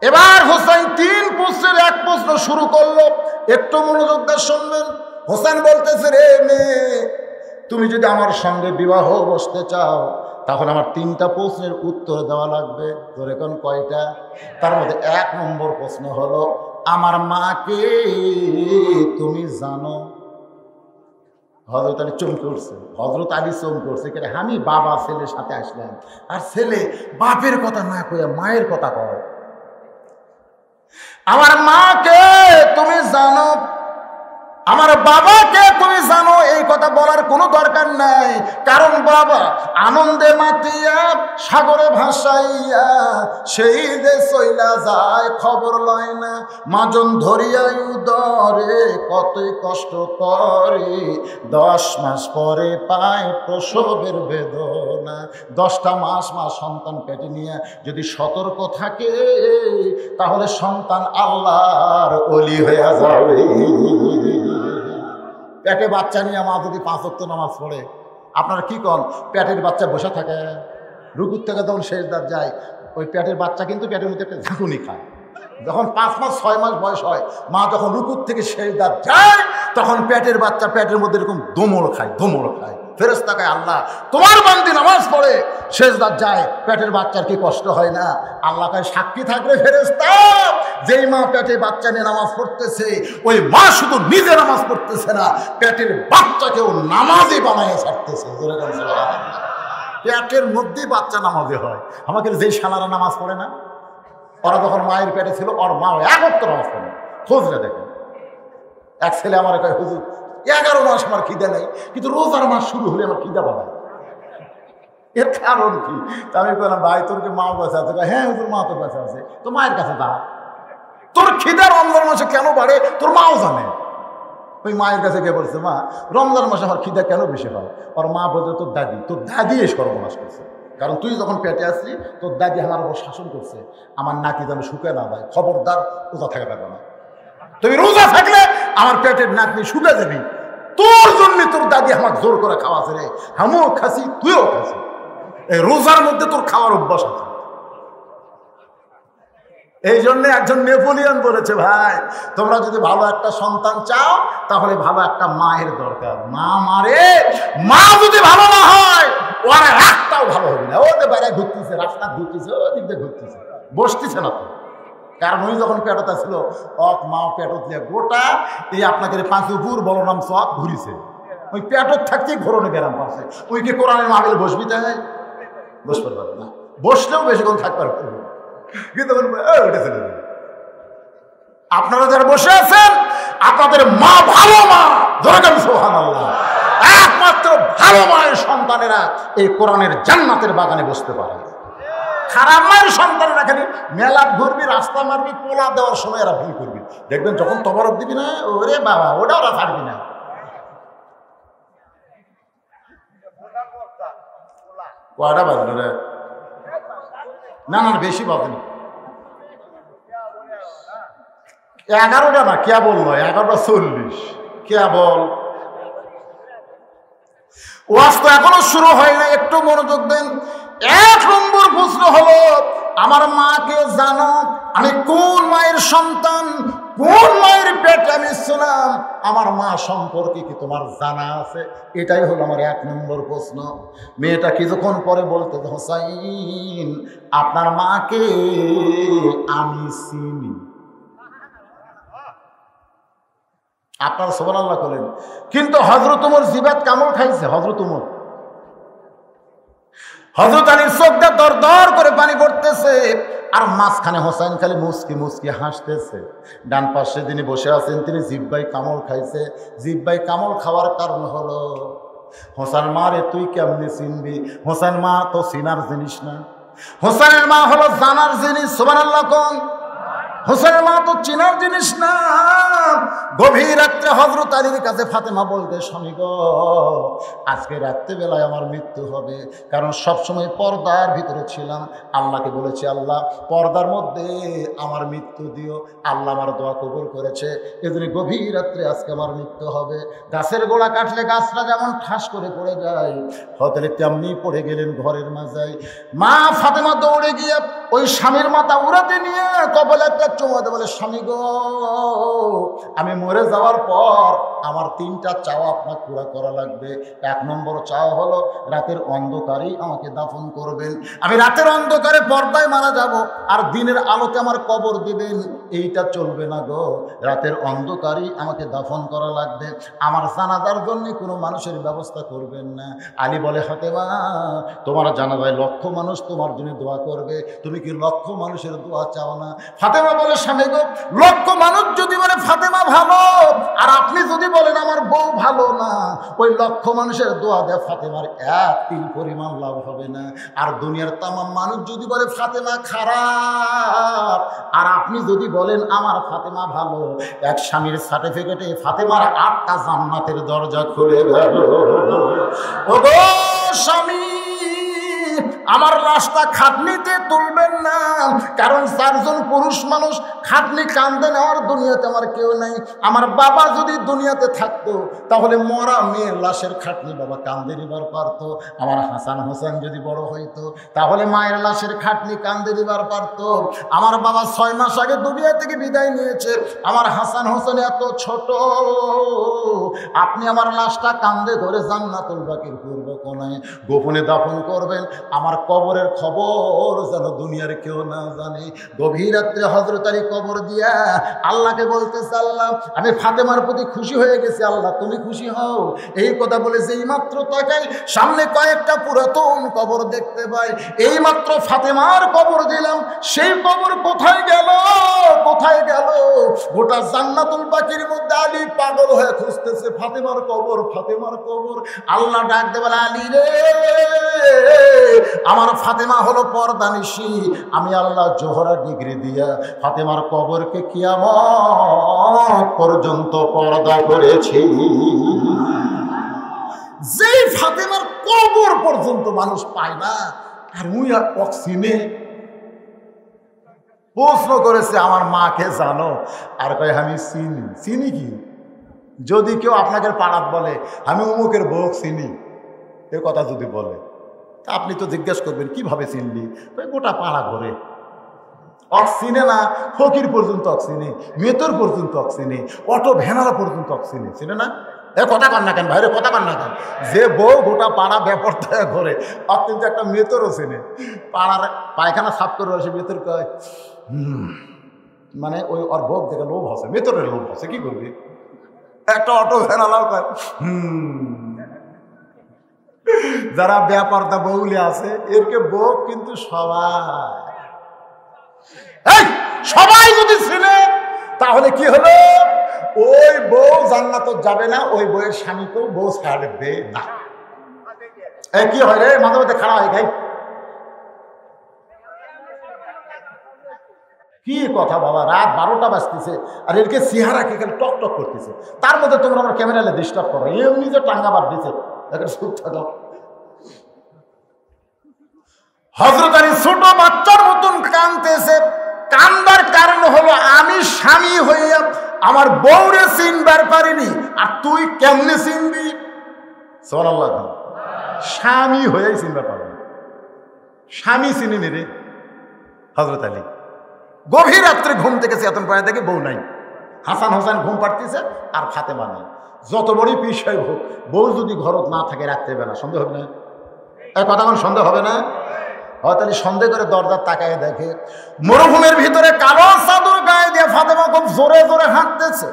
এবার হোসেন 3 প্রশ্নের 1 প্রশ্ন শুরু করলো। একটু মনোযোগ দিয়ে শুনবেন। হোসেন বলতেছে, রে মেয়ে, তুমি যদি আমার সঙ্গে বিবাহ বসতে চাও, তাহলে আমার 3টা প্রশ্নের উত্তর দেওয়া লাগবে। ধরে কোন কয়টা? তার মধ্যে 1 নম্বর প্রশ্ন হলো, আমার মাকে তুমি জানো? হযরত আলী চমকে উঠছে। হযরত আলী চমকে উঠছে, আমি বাবা ছেলের সাথে আসলাম, আর ছেলে বাপের কথা না কয়ে মায়ের কথা কয়। আমার মাকে তুমি জানো, আমার বাবাকে তুমি জানো, এই কথা বলার কোনো দরকার নাই। কারণ বাবা আনন্দে মাতিয়া সাগরে ভাসাইয়া সেই যে চইলা যায় খবর লয় না। মাজন ধরিয়া উদরে কতই কষ্ট করে, 10 মাস পরে পায় প্রসবের বেদনা। 10টা মাস সন্তান পেটে নিয়ে যদি সতর্ক থাকে, তাহলে সন্তান আল্লাহর ওলি হয়ে যাবে। পেটে বাচ্চা নিয়ে মা যদি 5 ওয়াক্ত নামাজ পড়ে, আপনারা কি কন? পেটের বাচ্চা বসে থাকে, রুকুর থেকে যখন সেজদার যায়, ওই পেটের বাচ্চা কিন্তু পেটের মধ্যে একটা ঝাঁকুনি খায়। যখন 5 মাস 6 মাস বয়স হয়, মা যখন রুকুর থেকে সেজদার যায়, তখন পেটের বাচ্চা পেটের মধ্যে এরকম দোমড় খায়। ফেরেশতা কয়, আল্লাহ তোমার বান্দি নামাজ পড়ে সেজদার যায়, পেটের বাচ্চার কি কষ্ট হয় না? আল্লাহ কয়, সাক্ষী থাকবে ফেরেশতা, যেই মা পেটে বাচ্চা নিয়ে নামাজ পড়তেছে, ওই মা শুধু নিজে নামাজ পড়তেছে না, পেটের বাচ্চাকেও নামাজই বানায় ছাড়তেছে। পেটের মধ্যেই বাচ্চা নামাজে হয়। আমাকে যেই শালারা নামাজ পড়ে না, ওরা যখন মায়ের পেটে ছিল, ওর মা 1 ওয়াক্ত নামাজ পড়ে। খোঁজটা দেখেন। এক ছেলে আমার কয়, হুজুর 11 মাস আমার খিদে নেই, কিন্তু রোজার মাস শুরু হলে আমার খিদা বাড়ায়। এর কারণ কি? তা আমি বললাম, ভাই তোর কি মা বেঁচে আছে? হ্যাঁ হুজুর, মা তো বেঁচে আছে। তো মায়ের কাছে যা, তোর খিদা রমজান মাসে কেন বাড়ে তোর মাও জানে। ওই মায়ের কাছে গিয়ে বলছে, মা রমজান মাসে আমার খিদা কেন বেশি হয়? ওর মা বলছে, তোর দাদি এই সর্বনাশ করছে। কারণ তুই যখন পেটে আসলি, তোর দাদি আমার উপর শাসন করছে, আমার নাকি যেন শুকে না যায়। খবরদার রোজা থাকা পারবে না। তুমি রোজা থাকলে আমার পেটের নাতনি শুকে যাবি। তোর জন্য তোর দাদি আমাকে জোর করে খাওয়াছে রে, আমিও খাসি, তুইও খাসি। এই রোজার মধ্যে তোর খাওয়ার অভ্যাস আছে। এই জন্য একজন নেপোলিয়ন বলেছে, ভাই তোমরা যদি ভালো একটা সন্তান চাও তাহলে ভালো একটা মায়ের দরকার। মা যদি ভালো না হয় ওরা রাস্তাও ভালো হবে না। ওদের বাইরে ঘুরতেছে, রাস্তা ঘুরতেছে, ওদিক দিয়ে ঘুরতেছে, বসতেছে না তো। কারণ ওই যখন পেটতা ছিল মা পেটত দিয়ে গোটা এই আপনাকে পাঁচুপুর বলরাম চক ঘুরিছে। ওই পেটত থাকতেই ঘোরণে গেলাম পাশে। ওই কি কোরআনের মাহফিলে বসবি? তাই বসতে পারবে না, বসলেও বেশিক্ষণ থাকতে পারবে না। কিন্তু আপনারা যারা বসে আছেন আপনাদের মা ভালো মা, ধরেন সুবহানাল্লাহ, একমাত্র ভালো মায়ের সন্তানেরা এই কোরআনের জান্নাতের বাগানে বসতে পারে। খারাপ মায়ের সন্তানেরা খালি মেলা ঘুরবি, রাস্তা মারবি, পোলা দেওয়ার সময় এরা ভুল করবি। দেখবেন যখন তবরক দিবি না, ওরে বাবা ওটা ওরা ছাড়বি না। কয়টা বাজল রে? না না বেশি বাজেনি, 11টা না, কেবল নয় 11:40 কেবল। ওয়াজ তো এখনো শুরু হয় না, একটু মনোযোগ দেন। 1 নম্বর প্রশ্ন হলো, আমার মাকে জানো? আমি কোন মায়ের সন্তান, কোন মায়ের পেটে আমি ছিলাম, আমার মা সম্পর্কে কি তোমার জানা আছে? এটাই হলো আমার 1 নম্বর প্রশ্ন। মেয়েটা কিছুক্ষণ পরে বলতে, হোসাইন আপনার মাকে আমি চিনি। আপনার সুবহানাল্লাহ বলেন। কিন্তু হযরত ওমর জিবাত কামড় খাইছে। হযরত আলীর চোখ দিয়ে দর দর করে পানি পড়তেছে, আর মাঝখানে হোসেন খালি মুস্কি মুস্কি হাসতেছে। ডান পাশে যিনি বসে আছেন তিনি জিব্বাই কামড় খাইছে। জিব্বাই কামড় খাওয়ার কারণ হলো, হোসেন মা রে তুই কেমনে চিনবি? হোসেন মা তো চিনার জিনিস না, হোসেনের মা হলো জানার জিনিস। সুবহানাল্লাহ কোন? হোসেনের মা তো চিনার জিনিস না। গভীর রাত্রে হযরত আলীর কাছে ফাতেমা বলতে, স্বামী গো আজকে রাত্রেবেলায় আমার মৃত্যু হবে, কারণ সবসময় পর্দার ভিতরে ছিলাম। আল্লাহকে বলেছি, আল্লাহ পর্দার মধ্যে আমার মৃত্যু দিও। আল্লাহ আমার দোয়া কবুল করেছে, এজন্য গভীর রাত্রে আজকে আমার মৃত্যু হবে। গাছের গোড়া কাটলে গাছটা যেমন ঠাস করে পড়ে যায়, হয়তো তেমনি পড়ে গেলেন ঘরের মাজায়। মা ফাতেমা দৌড়ে গিয়ে ওই স্বামীর মাথা উড়াতে নিয়ে কপালে একটা চুমাতে বলে, স্বামী গো আমি মরে যাওয়ার পর আমার 3টা চাওয়া আপনার পুরা করা লাগবে। 1 নম্বর চাওয়া হলো রাতের অন্ধকারেই আমাকে দাফন করবেন। আমি রাতের অন্ধকারে পর্দায় মারা যাব, আর দিনের আলোতে আমার কবর দিবেন। এইটা চলবে না গো, রাতের অন্ধকারেই আমাকে দাফন করা লাগবে। আমার জানাজার জন্য কোনো মানুষের ব্যবস্থা করবেন না। আলী বলে, ফাতেমা তোমার জানাজায় লক্ষ মানুষ তোমার জন্য দোয়া করবে, তুমি কি লক্ষ মানুষের দোয়া চাও না? ফাতেমা বলে, স্বামী গো লক্ষ মানুষ যদি বলে ফাতেমা ভালো, আর আপনি যদি বলেন আমার বউ ভালো না, ওই লক্ষ মানুষের দোয়া দেয় ফাতেমার 1 তিল পরিমাণ লাভ হবে না। আর দুনিয়ার তামাম মানুষ যদি বলে ফাতেমা খারাপ, আর আপনি যদি বলেন আমার ফাতেমা ভালো, এক স্বামীর সার্টিফিকেটে ফাতেমার 8টা জান্নাতের দরজা খুলে গেল। ওগো স্বামী, আমার লাশটা খাটনিতে তুলবেন না, কারণ 4 জন পুরুষ মানুষ খাটনি কান্দে নেওয়ার দুনিয়াতে আমার কেউ নাই। আমার বাবা যদি দুনিয়াতে থাকতো তাহলে মরা মেয়ের লাশের খাটনি বাবা কান্দে নিবার পারতো। আমার হাসান হোসেন যদি বড় হইতো তাহলে মায়ের লাশের খাটনি কান্দে নিবার পারতো। আমার বাবা 6 মাস আগে দুনিয়া থেকে বিদায় নিয়েছে, আমার হাসান হোসেন এত ছোট, আপনি আমার লাশটা কান্দে ধরে জান্নাতুল বাকির পূর্ব কোণায় গোপনে দাফন করবেন। আমার কবরের খবর যেন দুনিয়ার কেউ না জানে। গভীর রাত্রে হযরত আলী কবর দিয়া আল্লাহকে বলতেছে, আল্লাহ আমি ফাতেমার প্রতি খুশি হয়ে গেছি, আল্লাহ তুমি খুশি হও। এই কথা বলে যেই মাত্র তাকাই সামনে কয়েকটা পুরাতন কবর দেখতে পাই। এই মাত্র ফাতেমার কবর দিলাম, সেই কবর কোথায় গেল, কোথায় গেল? গোটা জান্নাতুল বাকির মধ্যে আলী পাগল হয়ে খুঁজতেছে ফাতেমার কবর, ফাতেমার কবর। আল্লাহ ডাক দে বলে, আলী রে আমার ফাতেমা হলো পর্দানিশী, আমি আল্লাহ জোহরা ডিগ্রি দিয়া ফাতেমার কবরকে কিয়ামত পর্যন্ত পর্দা করেছি। যেই ফাতেমার কবর পর্যন্ত মানুষ পায় না, আর উই অক্সিনে প্রশ্ন করেছে আমার মাকে জানো? আর কয় আমি চিনি। চিনি কি? যদি কেউ আপনাকে পাড়াত বলে আমি অমুকের বউ চিনি, এ কথা যদি বলে আপনি তো জিজ্ঞেস করবেন কিভাবে চিনলি? গোটা পাড়া ঘরে অক্সিনে না, ফকির পর্যন্ত অক্সিনে, মেতর পর্যন্ত অক্সিনে, অটো ভ্যানারা পর্যন্ত অক্সিনে, চিনে না? কথা কন না কেন ভাইরে, কথা কন না কেন? যে বউ গোটা পাড়া ব্যাপারটা ঘরে অত্যন্ত একটা মেতরও চেনে, পাড়ার পায়খানা সাফ করে সে মেতর কয় মানে ওই ওর বউ দেখে লোভ হসে, মেতরের লোভ হসে, কি করবি? একটা অটো ভ্যানালাও কয় যারা ব্যাপারটা বউলে আছে এরকে বউ কিন্তু সবাই যদি ছিনে তাহলে কি হলো? ওই বউ জান্নাত যাবে না, ওই বউয়ের স্বামীকেও বউ ছাড়বে না। কি হয় রে, মাঝে মাঝে খারাপ হয় গাই, কি কথা বাবা, রাত 12টা বাজতেছে আর এরকে চেহারা কে টক টক করতেছে, তার মধ্যে তোমরা আমার ক্যামেরালে ডিস্টার্ব করো, এমনি যে টাঙ্গা বাদ দিছে। হযরত আলী ছোট বাচ্চার মতন কাঁদতেছে, কান্দার কারণ হলো আমি স্বামী হইয়া আমার বউরে চিনবার পারিনি, আর তুই কেমনে চিনবি? সুবহানাল্লাহ, স্বামী হয়ে চিনবার পারবি, স্বামী চিনিনি রে। হযরত আলী গভীর রাত্রে ঘুম থেকে চেতন পায় দেখে বউ নাই, হাসান হোসেন ঘুম পাড়তেছে আর ফাতেমা নাই। যত বড়ই বিষয় হোক, বউ যদি ঘরত না থাকে রাত্রেবেলা সন্দেহ হবে না? এই কথা কোন সন্দেহ হবে না? হয়তো সন্দেহ করে দরজার তাকায় দেখে মরুভূমির ভিতরে কালো চাদর গায়ে দিয়ে ফাতেমা খুব জোরে জোরে হাঁটতেছে।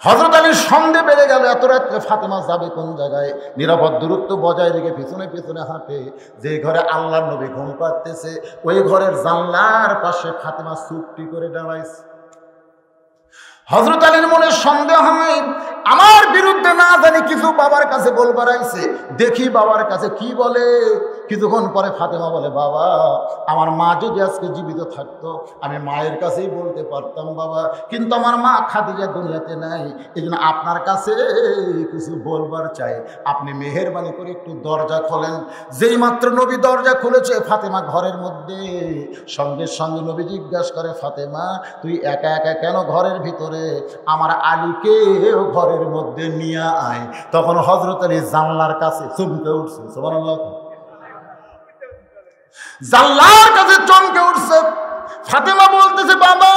হযরত আলীর সন্দেহ বেড়ে গেল, এত রাত্রে ফাতেমা যাবে কোন জায়গায়? নিরাপদ দূরত্ব বজায় রেখে পিছনে পিছনে হাঁটে। যে ঘরে আল্লাহর নবী ঘুম পাড়তেছে ওই ঘরের জানলার পাশে ফাতেমা চুপটি করে দাঁড়াইছে। হযরত আলীর মনে সন্দেহ হয়, আমার বিরুদ্ধে না জানি কিছু বাবার কাছে বলবার আইছে, দেখি বাবার কাছে কি বলে। কিছুক্ষণ পরে ফাতেমা বলে, বাবা আমার মা যদি আজকে জীবিত থাকতো আমি মায়ের কাছেই বলতে পারতাম বাবা, কিন্তু আমার মা খাদিজা দুনিয়াতে নাই, এই জন্য আপনার কাছে কিছু বলবার চাই, আপনি মেহেরবানি করে একটু দরজা খোলেন। যেই মাত্র নবী দরজা খুলেছে ফাতেমা ঘরের মধ্যে, সঙ্গে সঙ্গে নবী জিজ্ঞাসা করে, ফাতেমা তুই একা একা কেন ঘরের ভিতরে? আমার আলীকে ঘরের মধ্যে নিয়ে আয়। তখন হযরত আলী জানলার কাছে চমকে উঠছে, সুবহানাল্লাহ, জানলার কাছে চমকে উঠছে। ফাতেমা বলতেছে, বাবা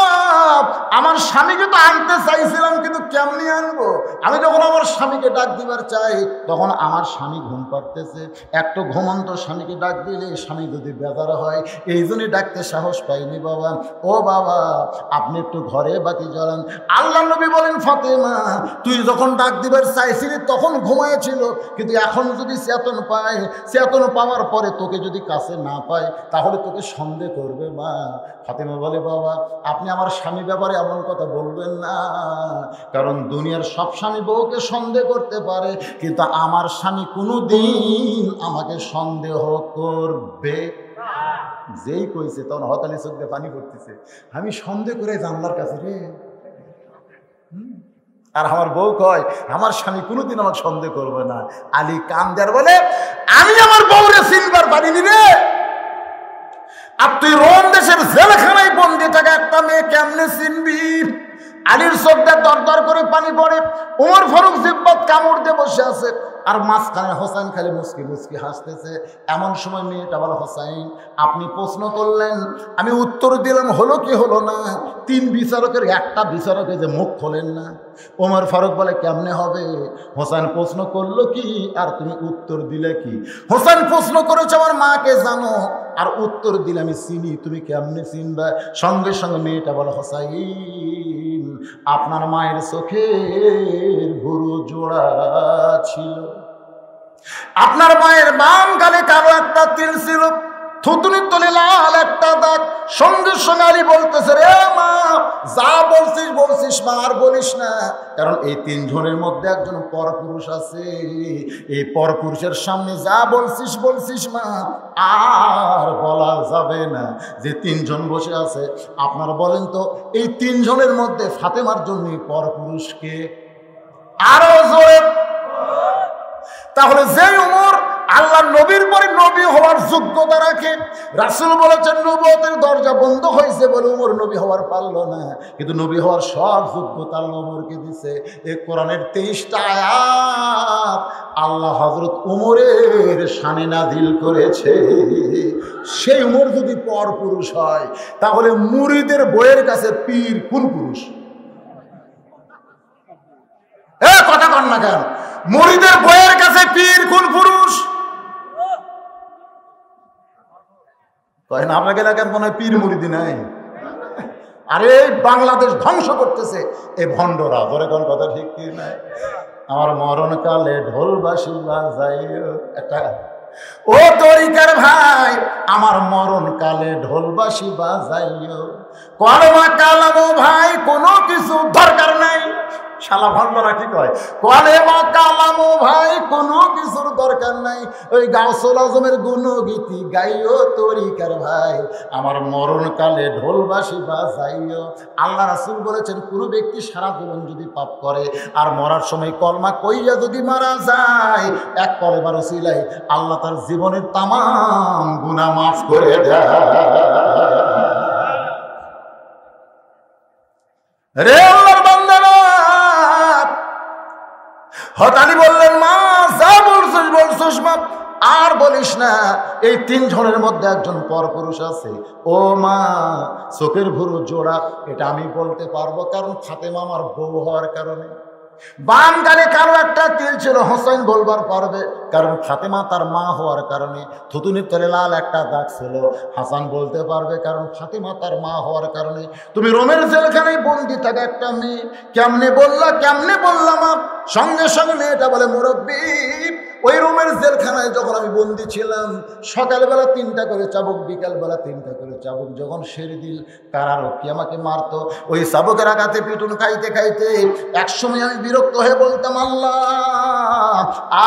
আমার স্বামীকে তো আনতে চাইছিলাম, কিন্তু কেমনি আনবো? আমি যখন আমার স্বামীকে ডাক দিবার চাই তখন আমার স্বামী ঘুম পাড়তেছে, একটু ঘুমন্ত স্বামীকে ডাক দিলে স্বামী যদি বেজার হয়, এই জন্যই ডাকতে সাহস পাইনি বাবা। ও বাবা আপনি একটু ঘরে বাতি জ্বালান। আল্লাহ নবী বলেন, ফাতেমা তুই যখন ডাক দিবার চাইছিলি তখন ঘুমাইছিল, কিন্তু এখন যদি চেতন পায়, চেতন পাওয়ার পরে তোকে যদি কাছে না পায় তাহলে তোকে সন্দেহ করবে মা। ফাতেমা বলে, বাবা আপনি আমার স্বামী ব্যাপারে এমন কথা বলবেন না, কারণ দুনিয়ার সব স্বামী বউকে সন্দেহ করতে পারে, কিন্তু আমার স্বামী কোনোদিন আমাকে সন্দেহ করবে। যেই কইছে তখন হতালি চোখ দিয়ে পানি পড়তেছে, আমি সন্দেহ করে জানলার কাছে রে। আর আমার বউ কয় আমার স্বামী কোনোদিন আমাকে সন্দেহ করবে না। আলী কান্দার বলে, আমি আমার বউরে চিনবার পারিনি রে। আর তুই রোম দেশের জেলখানায় বন্দি থাকা একটা মেয়ে কেমনে চিনবি? আলীর চোখটা দরদর করে পানি পড়ে। ওমর ফারুক জিব্বত কামড় দিয়ে বসে আছে, আর মাঝখানে হোসেন খালি মুস্কি মুস্কি হাসতেছে। এমন সময় মেয়েটা বলে, হোসেন আপনি প্রশ্ন করলেন আমি উত্তর দিলাম, হলো কি হলো না? 3 বিচারকের একটা বিচারকে যে মুখ খোলেন না। ওমর ফারুক বলে, কেমনে হবে? হোসেন প্রশ্ন করলো কি আর তুমি উত্তর দিলে কি? হোসেন প্রশ্ন করেছে আমার মাকে জানো, আর উত্তর দিলে আমি চিনি, তুমি কেমনে চিনবা? সঙ্গে সঙ্গে মেয়েটা বলে, হোসেন আপনার মায়ের চোখের ভুরু জোড়া ছিল, আপনার মায়ের বাম গালে কালো একটা তিল ছিল, থুতুনির তলে লাল একটা দাগ। সঙ্গে সঙ্গে আলী বলতেছে, রে মা যা বলছিস বলছিস মা, আর বলিস না, কারণ এই 3 জনের মধ্যে একজন পরপুরুষ আছে। এই পরপুরুষের সামনে যা বলছিস বলছিস মা, আর বলা যাবে না। যে 3 জন বসে আছে আপনারা বলেন তো, এই 3 জনের মধ্যে ফাতেমার জন্য পরপুরুষকে? আরো জোরে। তাহলে যে ওমর আল্লাহ নবীর পরে নবী হওয়ার যোগ্যতা রাখে। রাসূল বলেছেন নবুয়তের দরজা বন্ধ হয়েছে বলে উমর নবী হওয়ার পারলো না, কিন্তু নবী হওয়ার সব যোগ্যতা আল্লাহ উমরকে দিছে। এই কোরআনের 23টা আয়াত আল্লাহ হযরত উমরের শানে নাযিল করেছে। সেই উমর যদি পর পুরুষ হয়, তাহলে মুরিদের বইয়ের কাছে পীর কোন পুরুষ? কথা কন না কেন? মুরিদের বইয়ের কাছে পীর কোন পুরুষ? কয় না আপনাকে না কেন মনে হয় পীর মুরিদি নাই? আরে বাংলাদেশ ধ্বংস করতেছে এই ভণ্ডরা। ধরে কোন কথা ঠিক কি নাই? আমার মরণকালে ঢোল বাঁশি বাজাইও একটা, ও তরিকার ভাই আমার মরণকালে ঢোল বাঁশি বাজাইও, কলমা কালামো ভাই কোনো কিছু দরকার নাই। শালা ভণ্ডরা কি কয়? কলেমা কালামো ভাই কোনো কিছুর দরকার নাই, ওই গাউসুল আজমের গুণগীতি গাইও তরিকার ভাই, আমার মরণকালে ঢোল বাঁশি বাজাইও। আল্লাহ রাসূল বলেছেন কোন ব্যক্তি সারা জীবন যদি পাপ করে আর মরার সময় কলমা কইয়া যদি মারা যায়, এক কলেমার ওসিলায় আল্লাহ তার জীবনের তামাম গুনাহ মাফ করে দেয়। রে আল্লাহর বান্দারা, হঠাৎই বললেন মা যা বলছিস মা আর বলিস না। এই 3 জনের মধ্যে একজন পরপুরুষ আছে। ও মা চোখের ভুরু জোড়া, এটা আমি বলতে পারবো, কারণ ফাতেমা আমার বউ হওয়ার কারণে। বাম গালে কারো একটা তিল ছিল, হোসেন বলবার পারবে, কারণ ফাতেমা তার মা হওয়ার কারণে। থুতুনির তলে লাল একটা দাগ ছিল, হাসান বলতে পারবে, কারণ ফাতেমা তার মা হওয়ার কারণে। তুমি রোমের জেলখানায় বন্দি থাকে একটা মেয়ে, কেমনে বললাম? সঙ্গে সঙ্গে মেয়েটা বলে মুরব্বী, ওই রোমের জেলখানায় যখন আমি বন্দি ছিলাম, সকালবেলা 3টা করে চাবুক, বিকালবেলা 3টা করে চাবুক যখন সেরে দিল, কারারক্ষী আমাকে মারত। ওই চাবুকের আঘাতে পিটুন খাইতে খাইতে একসময় আমি বিরক্ত হয়ে বলতাম, আল্লাহ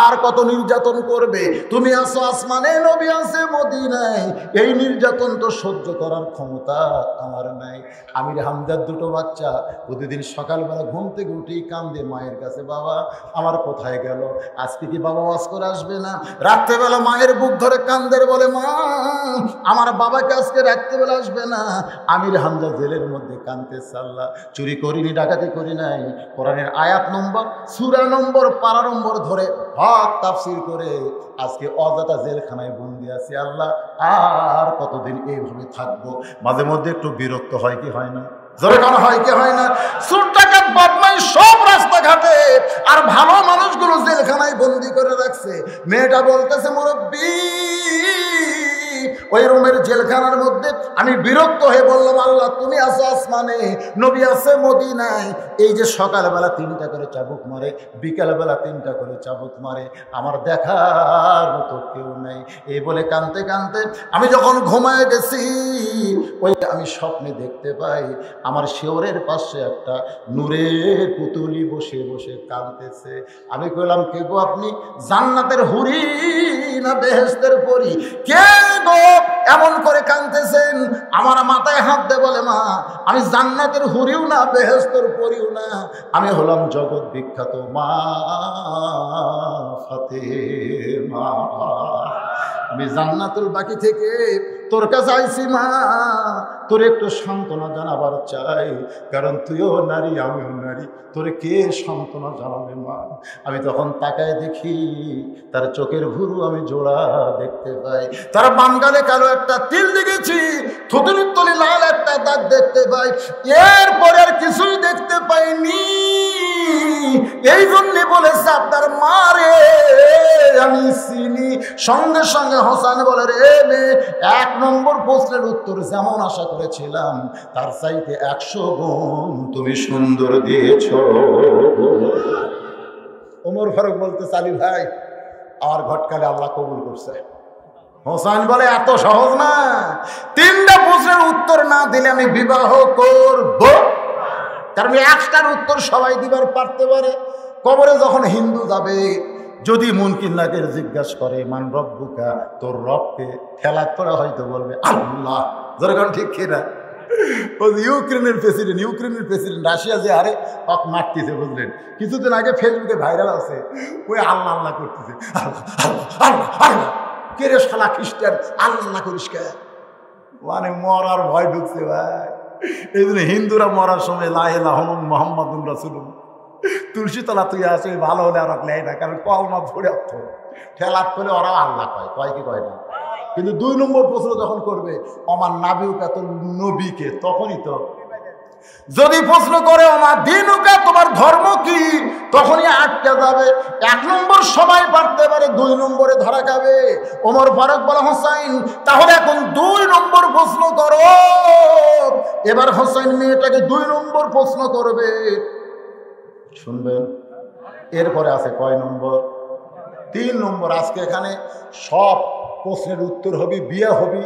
আর কত নির্যাতন করবে? তুমি আসো আসমানে, নবী আছে মদিনায়, এই নির্যাতন তো সহ্য করার ক্ষমতা আমার নাই। আমির হামজার 2টো বাচ্চা প্রতিদিন সকালবেলা ঘুম থেকে উঠেই কান্দে মায়ের কাছে, বাবা আমার কোথায় গেল? আজকে কি বাবা ওয়াজ করে আসবে না? রাত্রেবেলা মায়ের বুক ধরে কান্দের, বলে মা আমার বাবাকে আজকে রাত্রেবেলা আসবে না। আমির হামজা জেলের মধ্যে কাঁদতেছে, আল্লাহ চুরি করিনি, ডাকাতি করি নাই, কোরআনের আয়াত নম্বর, সূরা নম্বর, পারা নম্বর ধরে হক তাফসীর করে আজকে অযথা জেলখানায় বন্দি আছি। আল্লাহ আর কতদিন এইভাবে থাকবো? মাঝে মধ্যে একটু বিরক্ত হয় কি হয় না? জোরে কারণ হয় কি হয় না? চোর ডাকাত বদমাই সব রাস্তাঘাটে, আর ভালো মানুষগুলো জেলখানায় বন্দি করে রাখছে। মেয়েটা বলতেছে মুরব্বী, ওই রুমের জেলখানার মধ্যে আমি বিরক্ত হয়ে বললাম, আল্লাহ তুমি আছো আসমানে, নবী আছে মদিনায়, এই যে সকালবেলা 3টা করে চাবুক মারে, বিকালবেলা 3টা করে চাবুক মারে, আমার দেখার মতো কেউ নেই। এই বলে কাঁদতে কাঁদতে আমি যখন ঘুমায় গেছি, ওই আমি স্বপ্নে দেখতে পাই আমার শিওরের পাশে একটা নূরের পুতুলি বসে বসে কাঁদতেছে। আমি কইলাম, কে গো আপনি? জান্নাতের হুরি না বেহেশতের পরী? কে গো এমন করে কাঁদতেছেন? আমার মাথায় হাত দে, বলে মা আমি জান্নাতের হুরিও না, বেহেশতের পরীও না, আমি হলাম জগৎ বিখ্যাত মা ফাতেমা। আমি জান্নাতুল বাকি থেকে তোর কাছে আইছি মা, তোর একটু সান্ত্বনা জানাবার চাই, কারণ তুইও নারী আমিও নারী, তোরে কে সান্ত্বনা জানাবে মা? আমি তখন তাকায় দেখি তার চোখের ভুরু আমি জোড়া দেখতে পাই, তার বাম গালে কালো একটা তিল দেখেছি, থুতুনির তলে লাল একটা দাগ দেখতে পাই, এরপরে আর কিছুই দেখতে পাইনি। এই জন্য বলেছে আপনার মারে আমি চিনি। সঙ্গে সঙ্গে হোসেন বলে, রে মেয়ে, 1 নম্বর প্রশ্নের উত্তর যেমন আশা করেছিলাম তার চাইতে 100 গুণ তুমি সুন্দর দিয়েছ। ওমর ফারুক বলতে, আলী ভাই আমার ঘটকালে আল্লাহ কবুল করছে। হোসেন বলে, এত সহজ না, 3টা প্রশ্নের উত্তর না দিলে আমি বিবাহ করব। কারণ 1টার উত্তর সবাই দিবার পারতে পারে। কবরে যখন হিন্দু যাবে, যদি মুনকির নাকের জিজ্ঞাসা করে মান রব্বুকা, তোর রবকে, খেলা তোরা হয়তো বলবে আল্লাহ। যেরকম ঠিক কিনা? ইউক্রেনের প্রেসিডেন্ট রাশিয়া যে আরে অক মারতেছে বুঝলেন, কিছুদিন আগে ফেসবুকে ভাইরাল আছে, ওই আল্লাহ আল্লাহ করতেছে, আল্লাহ আল্লাহ আল্লাহ আল্লাহ, কে রে শালা খ্রিস্টান, আল্লাহ করিস কে, মানে মরার ভয় ঢুকছে ভাই। এই জন্য হিন্দুরা মরার সময় লা ইলাহা ইল্লাল্লাহ মুহাম্মাদুর রাসূলুল্লাহ তুলসী তলা তুই আসে, ভালো হলে আর নেয় না, কারণ কলমা পড়ে অর্থ ঠেলাপ করে ওরাও আল্লাহ কয় কি কয় না। কিন্তু 2 নম্বর প্রশ্ন যখন করবে আমার নাবিউকা তোর নবীকে, তখনই তো যদি প্রশ্ন করে আমার দিনুকা তোমার ধর্ম কি, তখনই আটকে যাবে। 1 নম্বর সবাই পারতে পারে, 2 নম্বরে ধরা খাবে। ওমর ফারুক বলে হোসাইন তাহলে এখন 2 নম্বর প্রশ্ন করো। এবার হোসাইন মেয়েটাকে 2 নম্বর প্রশ্ন করবে, শুনবেন। এরপরে আছে কয় নম্বর? 3 নম্বর। আজকে এখানে সব প্রশ্নের উত্তর হবি, বিয়ে হবি,